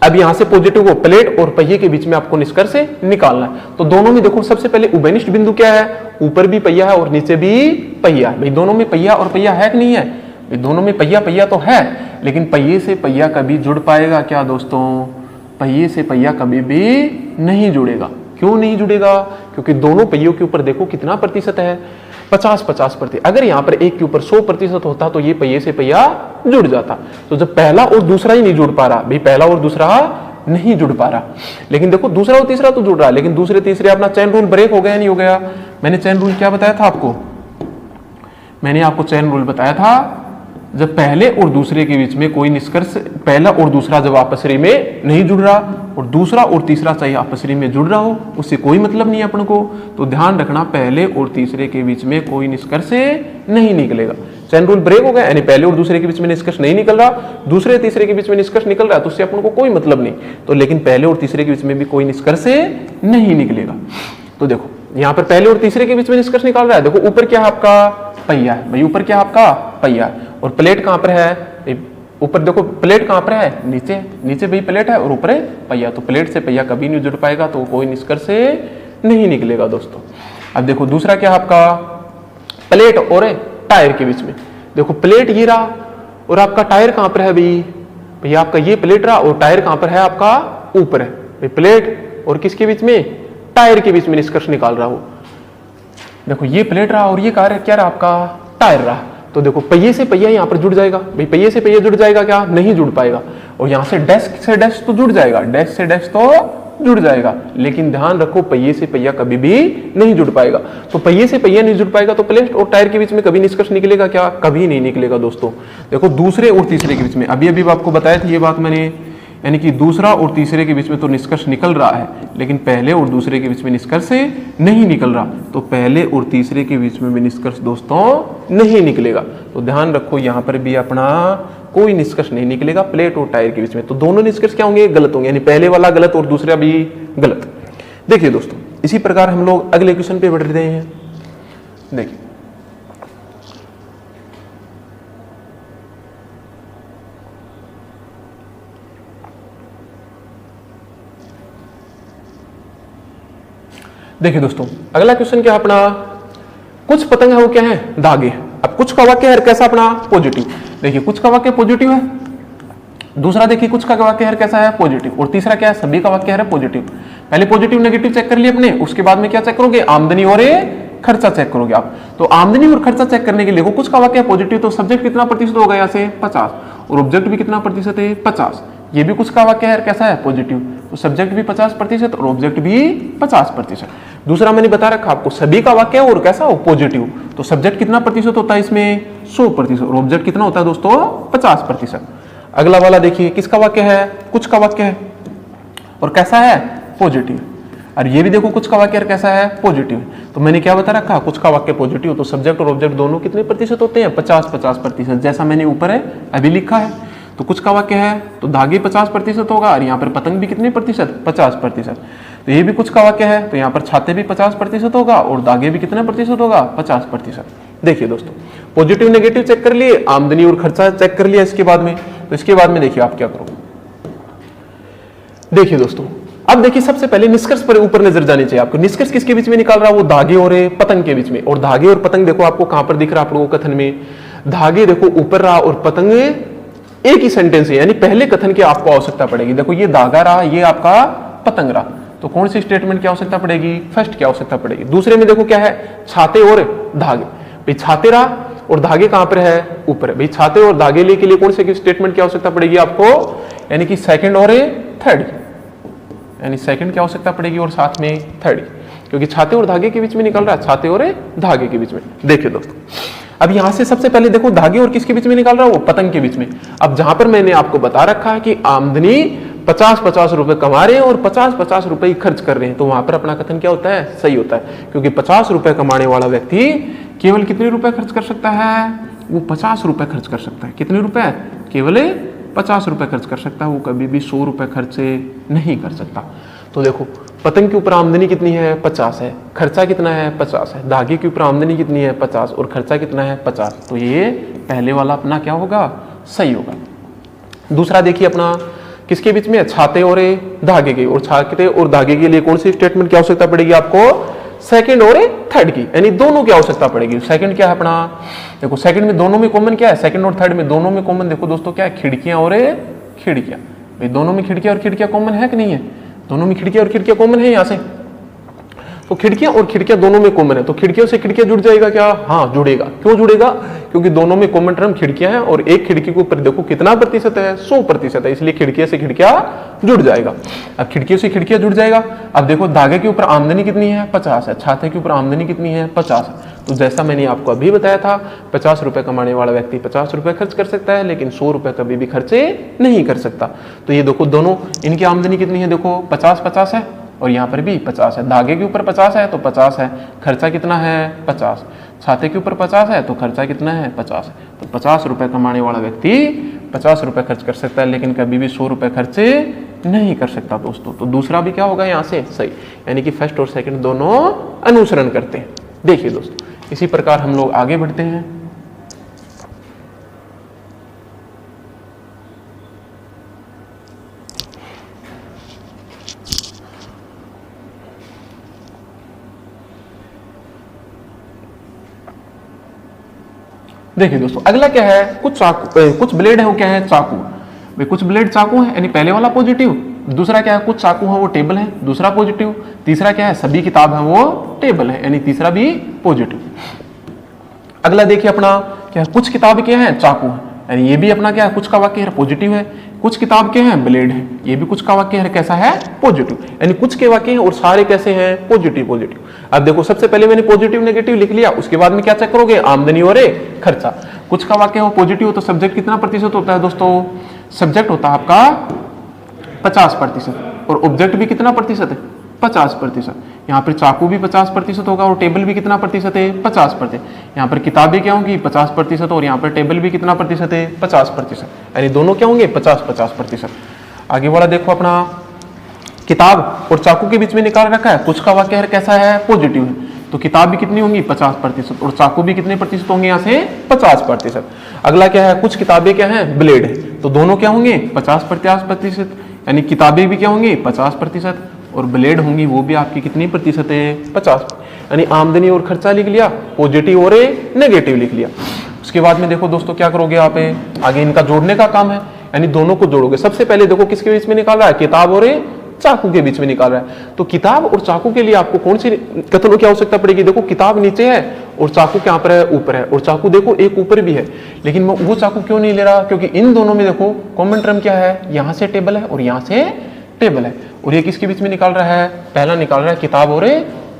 अब यहां से पॉजिटिव को प्लेट और पहिए के बीच में आपको निष्कर्ष निकालना है। तो दोनों में देखो सबसे पहले उभयनिष्ठ बिंदु क्या है, ऊपर भी पहिया है और नीचे भी पहिया है। भाई दोनों में पहिया और पहिया है कि नहीं है, भाई दोनों में पहिया पहिया तो है, लेकिन पहिए से पहिया कभी जुड़ पाएगा क्या दोस्तों, पहिए से पहिया कभी भी नहीं जुड़ेगा। क्यों नहीं जुड़ेगा, क्योंकि दोनों पहियों के ऊपर देखो कितना प्रतिशत है, 50-50%। अगर यहाँ पर एक के ऊपर 100% होता तो ये पहिए से पहिया जुड़ जाता। तो जब पहला और दूसरा ही नहीं जुड़ पा रहा, भाई पहला और दूसरा नहीं जुड़ पा रहा, लेकिन देखो दूसरा और तीसरा तो जुड़ रहा है, लेकिन दूसरे तीसरे अपना चैन रूल ब्रेक हो गया नहीं हो गया। मैंने चैन रूल क्या बताया था आपको, मैंने आपको चैन रूल बताया था, जब पहले और दूसरे के बीच में कोई निष्कर्ष, पहला और दूसरा जब आपसरी में नहीं जुड़ रहा और दूसरा और तीसरा चाहे आपसरी में जुड़ रहा हो, उससे कोई मतलब नहीं है अपन को। तो ध्यान रखना, पहले और तीसरे के बीच में कोई निष्कर्ष नहीं निकलेगा। चैन रूल ब्रेक हो गया, यानी पहले और दूसरे के बीच में निष्कर्ष नहीं निकल रहा, दूसरे तीसरे के बीच में निष्कर्ष निकल रहा है, तो उससे अपन को कोई मतलब नहीं। तो लेकिन पहले और तीसरे के बीच में भी कोई निष्कर्ष नहीं निकलेगा। तो देखो यहाँ पर पहले और तीसरे के बीच में निष्कर्ष निकाल रहा है। देखो ऊपर क्या है आपका, पहिया है, भाई ऊपर क्या है आपका, पहिया है, और प्लेट कहां पर है, ऊपर देखो प्लेट कहां पर है, नीचे, नीचे भी प्लेट है और ऊपर है पहिया। तो प्लेट से पहिया कभी नहीं जुड़ पाएगा, तो कोई निष्कर्ष नहीं निकलेगा दोस्तों। अब देखो दूसरा क्या है आपका, प्लेट और टायर के बीच में। देखो प्लेट ये रहा और आपका टायर कहां पर है, भाई आपका ये प्लेट रहा और टायर कहां पर है आपका, ऊपर है। भाई प्लेट और किसके बीच में, टायर के बीच में निष्कर्ष निकाल रहा हो। देखो ये प्लेट रहा और ये क्या रहा आपका, टायर रहा। तो देखो पहिए से पहिया यहाँ पर जुड़ जाएगा, भाई पहिए से पहिया जुड़ जाएगा क्या, नहीं जुड़ पाएगा। और यहाँ से डैश से डैश तो जुड़ जाएगा, डैश से डैश तो जुड़ जाएगा, लेकिन ध्यान रखो पहिए से पहिया कभी भी नहीं जुड़ पाएगा। तो पहिए से पहिया नहीं जुड़ पाएगा तो प्लेट और टायर के बीच में कभी निष्कर्ष निकलेगा क्या, कभी नहीं निकलेगा दोस्तों। देखो दूसरे और तीसरे के बीच में, अभी अभी आपको बताया था ये बात मैंने, यानी कि दूसरा और तीसरे के बीच में तो निष्कर्ष निकल रहा है, लेकिन पहले और दूसरे के बीच में निष्कर्ष नहीं निकल रहा। तो पहले और तीसरे के बीच में भी निष्कर्ष दोस्तों नहीं निकलेगा। तो ध्यान रखो यहाँ पर भी अपना कोई निष्कर्ष नहीं निकलेगा प्लेट और टायर के बीच में। तो दोनों निष्कर्ष क्या होंगे, गलत होंगे, यानी पहले वाला गलत और दूसरा भी गलत। देखिए दोस्तों, इसी प्रकार हम लोग अगले क्वेश्चन पे बढ़ रहे हैं। देखिए देखिए दोस्तों, अगला क्वेश्चन क्या है अपना, कुछ पतंग है वो क्या है, धागे। अब कुछ का वाक्य है कैसा अपना, पॉजिटिव। देखिए कुछ का वाक्य पॉजिटिव है, दूसरा देखिए कुछ का वाक्य है कैसा है, पॉजिटिव, और तीसरा क्या है, सभी का वाक्य है पॉजिटिव। पहले पॉजिटिव नेगेटिव चेक कर लिए अपने, उसके बाद में क्या चेक करोगे, आमदनी और खर्चा चेक करोगे आप। तो आमदनी और खर्चा चेक करने के लिए कुछ का वाक्य है पॉजिटिव, तो सब्जेक्ट कितना प्रतिशत होगा यहाँ से 50, और ऑब्जेक्ट भी कितना प्रतिशत है 50। ये भी कुछ का वाक्य है कैसा है, पॉजिटिव, तो सब्जेक्ट भी 50% और ऑब्जेक्ट भी 50%। दूसरा मैंने बता रखा आपको सभी का वाक्य है और कैसा हो, पॉजिटिव, तो सब्जेक्ट कितना प्रतिशत होता है इसमें 100% और ऑब्जेक्ट कितना होता है दोस्तों 50%। अगला वाला देखिए किसका वाक्य है, कुछ का वाक्य है और कैसा है, पॉजिटिव। और ये भी देखो कुछ का वाक्य कैसा है, पॉजिटिव। तो मैंने क्या बता रखा, कुछ का वाक्य पॉजिटिव, तो सब्जेक्ट और ऑब्जेक्ट दोनों कितने प्रतिशत होते हैं, 50-50%, जैसा मैंने ऊपर है अभी लिखा है। तो कुछ का वाक्य है तो धागे 50% होगा, और यहाँ पर पतंग भी कितने प्रतिशत, 50%। तो ये भी कुछ का वाक्य है, तो यहाँ पर छाते भी 50% होगा और धागे भी कितने प्रतिशत होगा, 50%। देखिए दोस्तों, पॉजिटिव नेगेटिव चेक कर लिए, आमदनी और खर्चा चेक कर लिया इसके बाद में। तो इसके बाद में देखिए आप क्या करो, देखिए दोस्तों, अब देखिए सबसे पहले निष्कर्ष पर ऊपर नजर जानी चाहिए आपको। निष्कर्ष किसके बीच में निकाल रहा है, वो धागे और पतंग के बीच में। और धागे और पतंग देखो आपको कहां पर दिख रहा है, आप लोगों को कथन में धागे देखो ऊपर रहा और पतंग एक ही सेंटेंस है, यानी पहले कथन की आपको आवश्यकता पड़ेगी। देखो ये धागा रहा, ये आपका पतंग रहा, तो कौन सी स्टेटमेंट की आवश्यकता पड़ेगी, फर्स्ट की आवश्यकता पड़ेगी। दूसरे में देखो क्या है, छाते और धागे। भाई छाते रहा और धागे कहां पर है, ऊपर है। भाई छाते और धागे ले के लिए कौन से स्टेटमेंट की आवश्यकता पड़ेगी आपको, यानी कि सेकंड और थर्ड, यानी सेकंड की आवश्यकता पड़ेगी और साथ में थर्ड, क्योंकि छाते और धागे के बीच में निकल रहा है, छाते और धागे के बीच में। देखिए दोस्तों, अब यहां से सबसे पहले देखो धागे और किसके बीच में निकाल रहा है, वो पतंग के बीच में। अब जहां पर मैंने आपको बता रखा है कि आमदनी 50-50 रुपए कमा रहे हैं और 50-50 रुपए ही खर्च कर रहे हैं, तो वहां पर अपना कथन क्या होता है, सही होता है। क्योंकि 50 रुपए कमाने वाला व्यक्ति केवल कितने रुपए खर्च कर सकता है, वो 50 रुपए खर्च कर सकता है। कितने रुपए, केवल 50 रुपए खर्च कर सकता है, वो कभी भी 100 रुपए खर्च नहीं कर सकता। तो देखो पतंग के ऊपर आमदनी कितनी है, 50 है, खर्चा कितना है, 50 है। धागे के ऊपर आमदनी कितनी है, 50, और खर्चा कितना है, 50। तो ये पहले वाला अपना क्या होगा, सही होगा। दूसरा देखिए अपना किसके बीच में है, छाते और धागे के, और छाते और धागे के लिए कौन सी स्टेटमेंट की आवश्यकता पड़ेगी आपको, सेकंड और थर्ड की, यानी दोनों की आवश्यकता पड़ेगी। सेकंड क्या है अपना, देखो सेकंड में दोनों में कॉमन क्या है, सेकंड और थर्ड में दोनों में कॉमन देखो दोस्तों क्या है, खिड़कियां और खिड़कियां। भाई दोनों में खिड़कियां और खिड़कियां कॉमन है कि नहीं है, दोनों में खिड़कियां और खिड़कियां कॉमन है। यहां से तो खिड़कियां और खिड़कियां दोनों में कॉमन है, तो खिड़कियों से खिड़कियां जुड़ जाएगा क्या, हाँ जुड़ेगा। क्यों जुड़ेगा, क्योंकि दोनों में कॉमन टर्म खिड़कियां हैं, और एक खिड़की के ऊपर देखो कितना प्रतिशत है, 100% है, इसलिए खिड़कियां से खिड़कियां जुड़ जाएगा। अब खिड़कियों से खिड़कियां जुड़ जाएगा। अब देखो धागे के ऊपर आमदनी कितनी है, 50 है, छाते के ऊपर आमदनी कितनी है, 50 है। तो जैसा मैंने आपको अभी बताया था, 50 रुपए कमाने वाला व्यक्ति 50 रुपए खर्च कर सकता है, लेकिन 100 रुपए कभी भी खर्चे नहीं कर सकता। तो ये देखो दोनों, इनकी आमदनी कितनी है, देखो 50-50 है, और यहाँ पर भी 50 है। धागे के ऊपर 50 है तो 50 है, खर्चा कितना है, 50। छाते के ऊपर 50 है तो खर्चा कितना है, 50। तो 50 रुपए कमाने वाला व्यक्ति 50 रुपए खर्च कर सकता है, लेकिन कभी भी 100 रुपए खर्चे नहीं कर सकता दोस्तों। तो दूसरा भी क्या होगा यहाँ से सही, यानी कि फर्स्ट और सेकंड दोनों अनुसरण करते हैं। देखिए दोस्तों इसी प्रकार हम लोग आगे बढ़ते हैं। देखिए दोस्तों अगला क्या है, कुछ चाकू, कुछ ब्लेड है वो क्या है, चाकू। भाई कुछ ब्लेड चाकू है, यानी पहले वाला पॉजिटिव। दूसरा क्या है, कुछ चाकू है वो टेबल है, दूसरा पॉजिटिव। तीसरा क्या है, सभी किताब है वो टेबल है, यानी तीसरा भी पॉजिटिव। अगला देखिए अपना क्या है, कुछ किताब क्या है, चाकू है, यानी ये भी अपना क्या है, कुछ का वाक्य है पॉजिटिव है। कुछ किताब के हैं, ब्लेड है, ये भी कुछ का वाक्य है, कैसा है, पॉजिटिव। यानी कुछ के वाक्य हैं और सारे कैसे हैं, पॉजिटिव पॉजिटिव। अब देखो सबसे पहले मैंने पॉजिटिव नेगेटिव लिख लिया, उसके बाद में क्या चेक करोगे, आमदनी और खर्चा। कुछ का वाक्य हो पॉजिटिव तो सब्जेक्ट कितना प्रतिशत होता है दोस्तों, सब्जेक्ट होता है आपका 50%, और ऑब्जेक्ट भी कितना प्रतिशत है, 50%। यहाँ पर चाकू भी 50% होगा, और टेबल भी कितना प्रतिशत है, 50%। यहाँ पर किताबें क्या होंगी, 50%, और यहाँ पर टेबल भी कितना प्रतिशत है, 50%। यानी दोनों क्या होंगे, 50-50%। आगे वाला देखो अपना, किताब और चाकू के बीच में निकाल रखा है, कुछ का वाक्य है कैसा है, पॉजिटिव है, तो किताब भी कितनी होंगी, 50%, और चाकू भी कितने प्रतिशत होंगे, यहाँ से 50%। अगला क्या है, कुछ किताबें क्या है, ब्लेड है, तो दोनों क्या होंगे, 50-50%, यानी किताबें भी क्या होंगी 50%, और ब्लेड होंगी वो भी आपकी कितनी प्रतिशत है, 50। यानी आमदनी और खर्चा लिख लिया, पॉजिटिव और नेगेटिव लिख लिया। उसके बाद में देखो दोस्तों क्या करोगे आप, आगे इनका जोड़ने का काम है, यानी दोनों को जोड़ोगे। सबसे पहले देखो किसके बीच में निकाल रहा है, किताब और चाकू के बीच में निकाल रहा है। तो किताब और चाकू के लिए आपको कौन सी कथनों की आवश्यकता पड़ेगी, देखो किताब नीचे है और चाकू क्या पर है, ऊपर है, और चाकू देखो एक ऊपर भी है, लेकिन मैं वो चाकू क्यों नहीं ले रहा, क्योंकि इन दोनों में देखो कॉमन टर्म क्या है, यहाँ से टेबल है और यहाँ से टेबल है, और ये किसके बीच में निकाल रहा है, पहला निकाल रहा है किताब और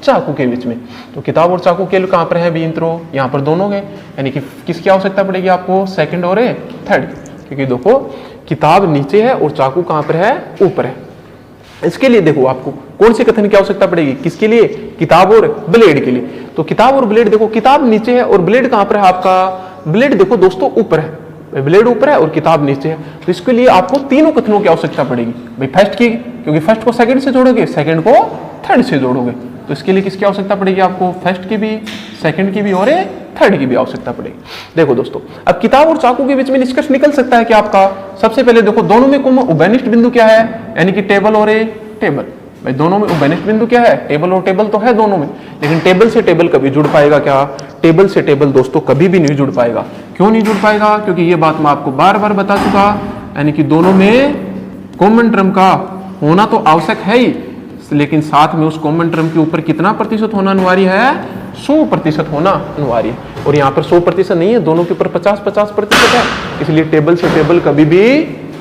चाकू के बीच में। तो किताब और चाकू के लिए कहाँ पर है, बी इंत्रो, यहाँ पर दोनों है, यानी कि किसकी आवश्यकता पड़ेगी आपको, सेकंड और थर्ड, क्योंकि देखो किताब नीचे है और चाकू कहाँ पर है, ऊपर है। इसके लिए देखो आपको कौन से कथन की आवश्यकता पड़ेगी, किसके लिए, किताब और ब्लेड के लिए। तो किताब और ब्लेड देखो, किताब नीचे है और ब्लेड कहाँ पर है आपका, ब्लेड देखो दोस्तों ऊपर है, ब्लेड ऊपर है और किताब नीचे है, तो इसके लिए आपको तीनों कथनों की आवश्यकता पड़ेगी। भाई फर्स्ट की, क्योंकि फर्स्ट को सेकंड से जोड़ोगे, सेकंड को थर्ड से जोड़ोगे, तो इसके लिए किसकी आवश्यकता पड़ेगी आपको, फर्स्ट की भी, सेकंड की भी और थर्ड की भी आवश्यकता पड़ेगी। देखो दोस्तों अब किताब और चाकू के बीच में निष्कर्ष निकल सकता है कि आपका, सबसे पहले देखो दोनों में उभयनिष्ठ बिंदु क्या है, यानी कि टेबल और टेबल। भाई दोनों में उभयनिष्ठ बिंदु क्या है, टेबल और टेबल तो है दोनों में, लेकिन टेबल से टेबल कभी जुड़ पाएगा क्या, टेबल से टेबल दोस्तों कभी भी नहीं जुड़ पाएगा। क्यों नहीं जुड़ पाएगा, क्योंकि ये बात मैं आपको बार बार बता चुका, यानी कि दोनों में कॉमन टर्म का होना तो आवश्यक है ही, लेकिन साथ में उस कॉमन टर्म के ऊपर कितना प्रतिशत होना अनिवार्य है, 100% होना अनिवार्य है। और यहाँ पर 100% नहीं है, दोनों के ऊपर 50-50% है, इसलिए टेबल से टेबल कभी भी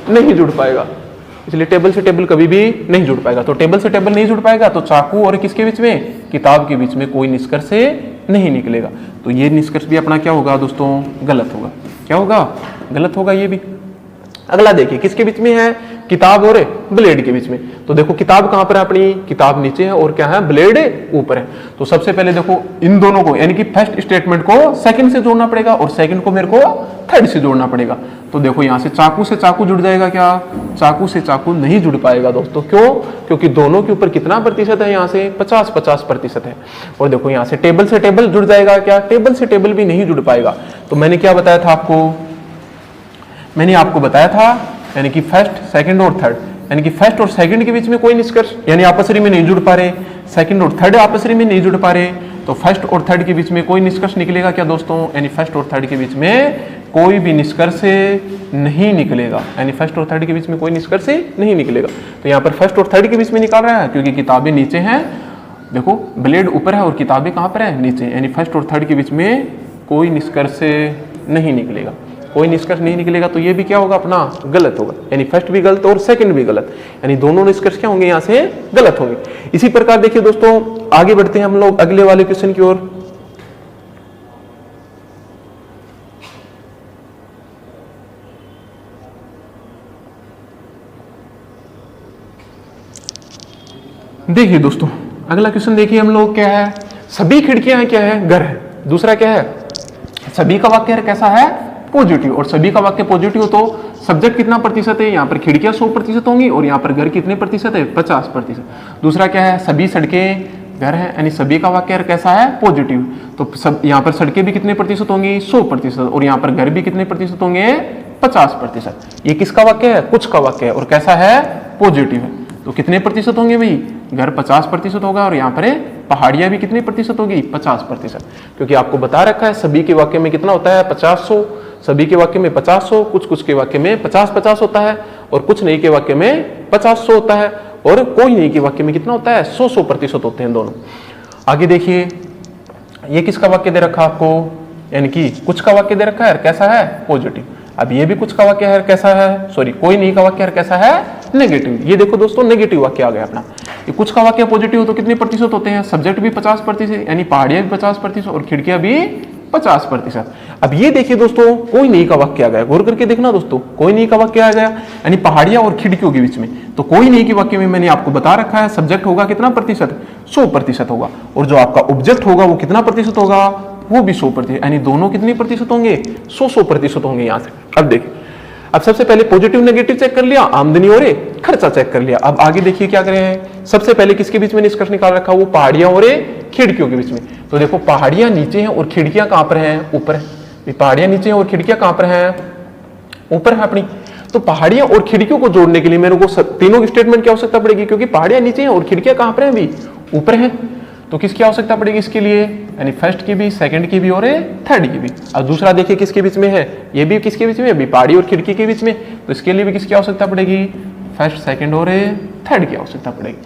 नहीं जुड़ पाएगा, इसलिए टेबल से टेबल कभी भी नहीं जुड़ पाएगा। तो टेबल से टेबल नहीं जुड़ पाएगा तो चाकू और किसके बीच में, किताब के बीच में कोई निष्कर्ष नहीं निकलेगा। तो ये निष्कर्ष भी अपना क्या होगा दोस्तों, गलत होगा। क्या होगा, गलत होगा ये भी। अगला देखिए किसके बीच में है, किताब और ब्लेड के बीच में। तो देखो किताब कहां पर है अपनी, किताब नीचे है और क्या है, ब्लेड ऊपर है। तो सबसे पहले देखो इन दोनों को यानी कि फर्स्ट स्टेटमेंट को सेकंड से जोड़ना पड़ेगा और सेकंड को मेरे को थर्ड से जोड़ना पड़ेगा। तो देखो यहां से चाकू जुड़ जाएगा क्या, चाकू से चाकू नहीं जुड़ पाएगा दोस्तों। क्यों, क्योंकि दोनों के ऊपर कितना प्रतिशत है, यहां से 50-50% है। और देखो यहां से टेबल जुड़ जाएगा क्या, टेबल से टेबल भी नहीं जुड़ पाएगा। तो मैंने क्या बताया था आपको, मैंने आपको बताया था यानी कि फर्स्ट सेकंड और थर्ड, यानी कि फर्स्ट और सेकंड के बीच में कोई निष्कर्ष यानी आपसरी में नहीं जुड़ पा रहे, सेकंड और थर्ड आपसरी में नहीं जुड़ पा रहे, तो फर्स्ट और थर्ड के बीच में कोई निष्कर्ष निकलेगा क्या दोस्तों, यानी फर्स्ट और थर्ड के बीच में कोई भी निष्कर्ष नहीं निकलेगा, यानी फर्स्ट और थर्ड के बीच में कोई निष्कर्ष नहीं निकलेगा। तो यहाँ पर फर्स्ट और थर्ड के बीच में निकाल रहा है क्योंकि किताबें नीचे हैं, देखो ब्लेड ऊपर है और किताबें कहाँ पर है, नीचे, यानी फर्स्ट और थर्ड के बीच में कोई निष्कर्ष नहीं निकलेगा, कोई निष्कर्ष नहीं निकलेगा। तो ये भी क्या होगा अपना, गलत होगा, यानी फर्स्ट भी गलत और सेकंड भी गलत, यानी दोनों निष्कर्ष क्या होंगे, यहाँ से गलत होंगे। इसी प्रकार देखिए दोस्तों आगे बढ़ते हैं हम लोग अगले वाले क्वेश्चन की ओर। देखिए दोस्तों अगला क्वेश्चन देखिए हम लोग क्या है, सभी खिड़कियां क्या है, घर है। दूसरा क्या है, सभी का वाक्य कैसा है, पॉजिटिव, और सभी का वाक्य पॉजिटिव हो तो सब्जेक्ट कितना प्रतिशत है, यहाँ पर खिड़कियां 100% होंगी और यहाँ पर घर कितने प्रतिशत है, 50%। दूसरा क्या है, सभी सड़कें घर है, यानी सभी का वाक्य कैसा है, पॉजिटिव, तो सब यहाँ पर सड़कें भी कितने प्रतिशत होंगी, 100%, और यहाँ पर घर भी कितने प्रतिशत होंगे, 50%। ये किसका वाक्य है, कुछ का वाक्य है और कैसा है, पॉजिटिव है। तो कितने प्रतिशत होंगे भाई, घर 50% होगा और यहाँ पर पहाड़ियां भी कितने प्रतिशत होगी, 50%, क्योंकि आपको बता रखा है सभी के वाक्य में कितना होता है, 50-100, सभी के वाक्य में 50-100, कुछ के वाक्य में 50-50 होता है और कुछ नहीं के वाक्य में 50-100 होता है और कोई नहीं के वाक्य में कितना होता है, 100-100% होते हैं दोनों। आगे देखिए ये किसका वाक्य दे रखा आपको, यानी कि कुछ का वाक्य दे रखा है, कैसा है, पॉजिटिव। अब ये भी कुछ का वाक्य है, कैसा है, सॉरी कोई नहीं का वाक्य है, कैसा है, नेगेटिव। ये देखो दोस्तों नेगेटिव वाक्य आ गया अपना। ये कुछ का वाक्य पॉजिटिव तो कितने प्रतिशत होते हैं, सब्जेक्ट भी 50%, यानी पहाड़ियां भी 50% और खिड़कियां भी 50%। अब ये देखिए दोस्तों कोई नहीं का वाक्य आ गया, गौर करके देखना दोस्तों, कोई नहीं का वाक्य आ गया, यानी पहाड़ियां और खिड़कियों के बीच में। तो कोई नहीं के वाक्य में मैंने आपको बता रखा है सब्जेक्ट होगा कितना प्रतिशत, 100% होगा, और जो आपका ऑब्जेक्ट होगा वो कितना प्रतिशत होगा, वो भी 100%, यानी दोनों कितने प्रतिशत होंगे, 100-100% होंगे यहाँ से। अब देखिए, अब सबसे पहले पॉजिटिव नेगेटिव चेक कर लिया, आमदनी और खर्चा चेक कर लिया। अब आगे देखिए क्या करे हैं, सबसे पहले किसके बीच में निष्कर्ष निकाल रखा, वो पहाड़ियां और खिड़कियों के बीच में। तो देखो पहाड़ियां नीचे हैं और खिड़कियां कहां पर हैं, ऊपर है। पहाड़ियां नीचे हैं और खिड़कियां कहां पर हैं, ऊपर है अपनी। तो पहाड़ियां और खिड़कियों को जोड़ने के लिए मेरे को तीनों की स्टेटमेंट की आवश्यकता पड़ेगी, क्योंकि पहाड़ियां नीचे हैं और खिड़कियां कहां पर हैं, अभी ऊपर है। तो किसकी आवश्यकता पड़ेगी इसके लिए, यानी फर्स्ट की भी, सेकंड की भी और थर्ड की भी। अब दूसरा देखिए किसके बीच में है, ये भी किसके बीच में, अभी पहाड़ी और खिड़की के बीच में। तो इसके लिए भी किसकी आवश्यकता पड़ेगी, फर्स्ट सेकंड और थर्ड की आवश्यकता पड़ेगी।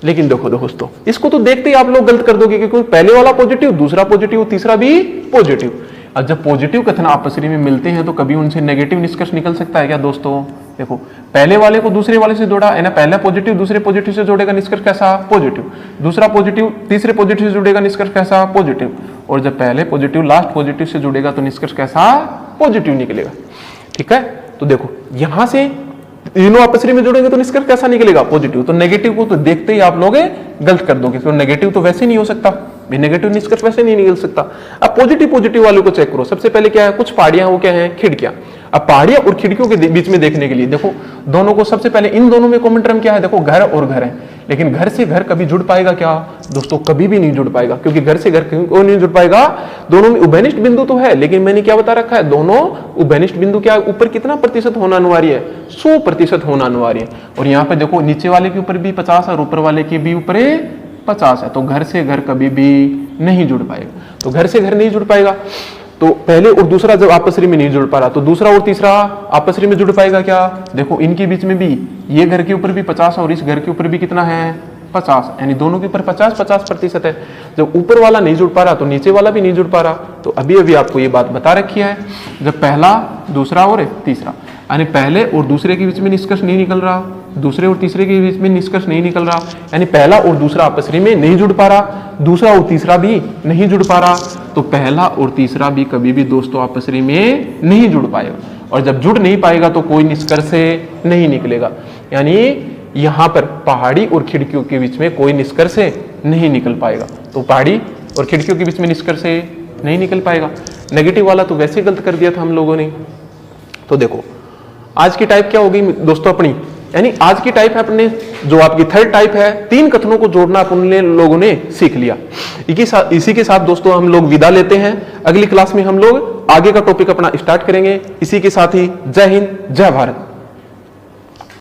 लेकिन देखो दोस्तों इसको तो देखते ही आप लोग गलत कर दोगे, क्योंकि पहले वाला पॉजिटिव, दूसरा पॉजिटिव, तीसरा भी पॉजिटिव। अब जब पॉजिटिव कथन आपसरी में मिलते हैं तो कभी उनसे नेगेटिव निष्कर्ष निकल सकता है क्या दोस्तों। देखो पहले वाले को दूसरे वाले से जोड़ा है ना, पहला पॉजिटिव दूसरे पॉजिटिव से जोड़ेगा, निष्कर्ष कैसा, पॉजिटिव। दूसरा पॉजिटिव तीसरे पॉजिटिव से जुड़ेगा, निष्कर्ष कैसा, पॉजिटिव। और जब पहले पॉजिटिव लास्ट पॉजिटिव से जुड़ेगा तो निष्कर्ष कैसा, पॉजिटिव निकलेगा। ठीक है, तो देखो यहां से तीनों आपसरी में जुड़ेंगे तो निष्कर्ष कैसा निकलेगा, पॉजिटिव। तो नेगेटिव को तो देखते ही आप लोग गलत कर दोगे, तो नेगेटिव तो वैसे नहीं हो सकता, नेगेटिव निष्कर्ष वैसे नहीं निकल सकता। अब पॉजिटिव वालों को चेक करो। सबसे पहले क्या है, कुछ पहाड़ियां, वो क्या है, खिड़कियां। अब पहाड़ियां और खिड़कियों के बीच में देखने के लिए देखो दोनों को, सबसे पहले इन दोनों में कॉमन टर्म क्या है, देखो घर और घर है। लेकिन घर से घर कभी जुड़ पाएगा क्या दोस्तों, कभी भी नहीं जुड़ पाएगा, क्योंकि घर से घर क्यों नहीं जुड़ पाएगा, दोनों में उभयनिष्ठ बिंदु तो है, लेकिन मैंने क्या बता रखा है, दोनों उभयनिष्ठ बिंदु क्या ऊपर कितना प्रतिशत होना अनिवार्य है, 100% होना अनिवार्य है। और यहाँ पे देखो नीचे वाले के ऊपर भी 50 और ऊपर वाले के भी ऊपर 50 है, तो घर से घर कभी भी नहीं जुड़ पाएगा। तो घर से घर नहीं जुड़ पाएगा, तो पहले और दूसरा जब आपसरी में नहीं जुड़ पा रहा तो दूसरा और तीसरा आपसरी में जुड़ पाएगा क्या, देखो इनके बीच में भी ये घर के ऊपर भी 50 और इस घर के ऊपर भी कितना है, 50, यानी दोनों के ऊपर 50-50% है। जब ऊपर वाला नहीं जुड़ पा रहा तो नीचे वाला भी नहीं जुड़ पा रहा। तो अभी अभी आपको ये बात बता रखी है, जब पहला दूसरा और तीसरा, यानी पहले और दूसरे के बीच में निष्कर्ष नहीं निकल रहा, दूसरे और तीसरे के बीच में निष्कर्ष नहीं निकल रहा, यानी पहला और दूसरा आपसरी में नहीं जुड़ पा रहा, दूसरा और तीसरा भी नहीं जुड़ पा रहा, तो पहला और तीसरा भी कभी भी दोस्तों आपसरी में नहीं जुड़ पाएगा। और जब जुड़ नहीं पाएगा तो कोई निष्कर्ष नहीं निकलेगा, यानी यहां पर पहाड़ी और खिड़कियों के बीच में कोई निष्कर्ष नहीं निकल पाएगा। तो पहाड़ी और खिड़कियों के बीच में निष्कर्ष नहीं निकल पाएगा। नेगेटिव वाला तो वैसे गलत कर दिया था हम लोगों ने। तो देखो आज की टाइप क्या होगी दोस्तों अपनी, यानी आज की टाइप है अपने जो आपकी थर्ड टाइप है, 3 कथनों को जोड़ना अपने लोगों ने सीख लिया। इसी के साथ दोस्तों हम लोग विदा लेते हैं। अगली क्लास में हम लोग आगे का टॉपिक अपना स्टार्ट करेंगे। इसी के साथ ही जय हिंद, जय भारत।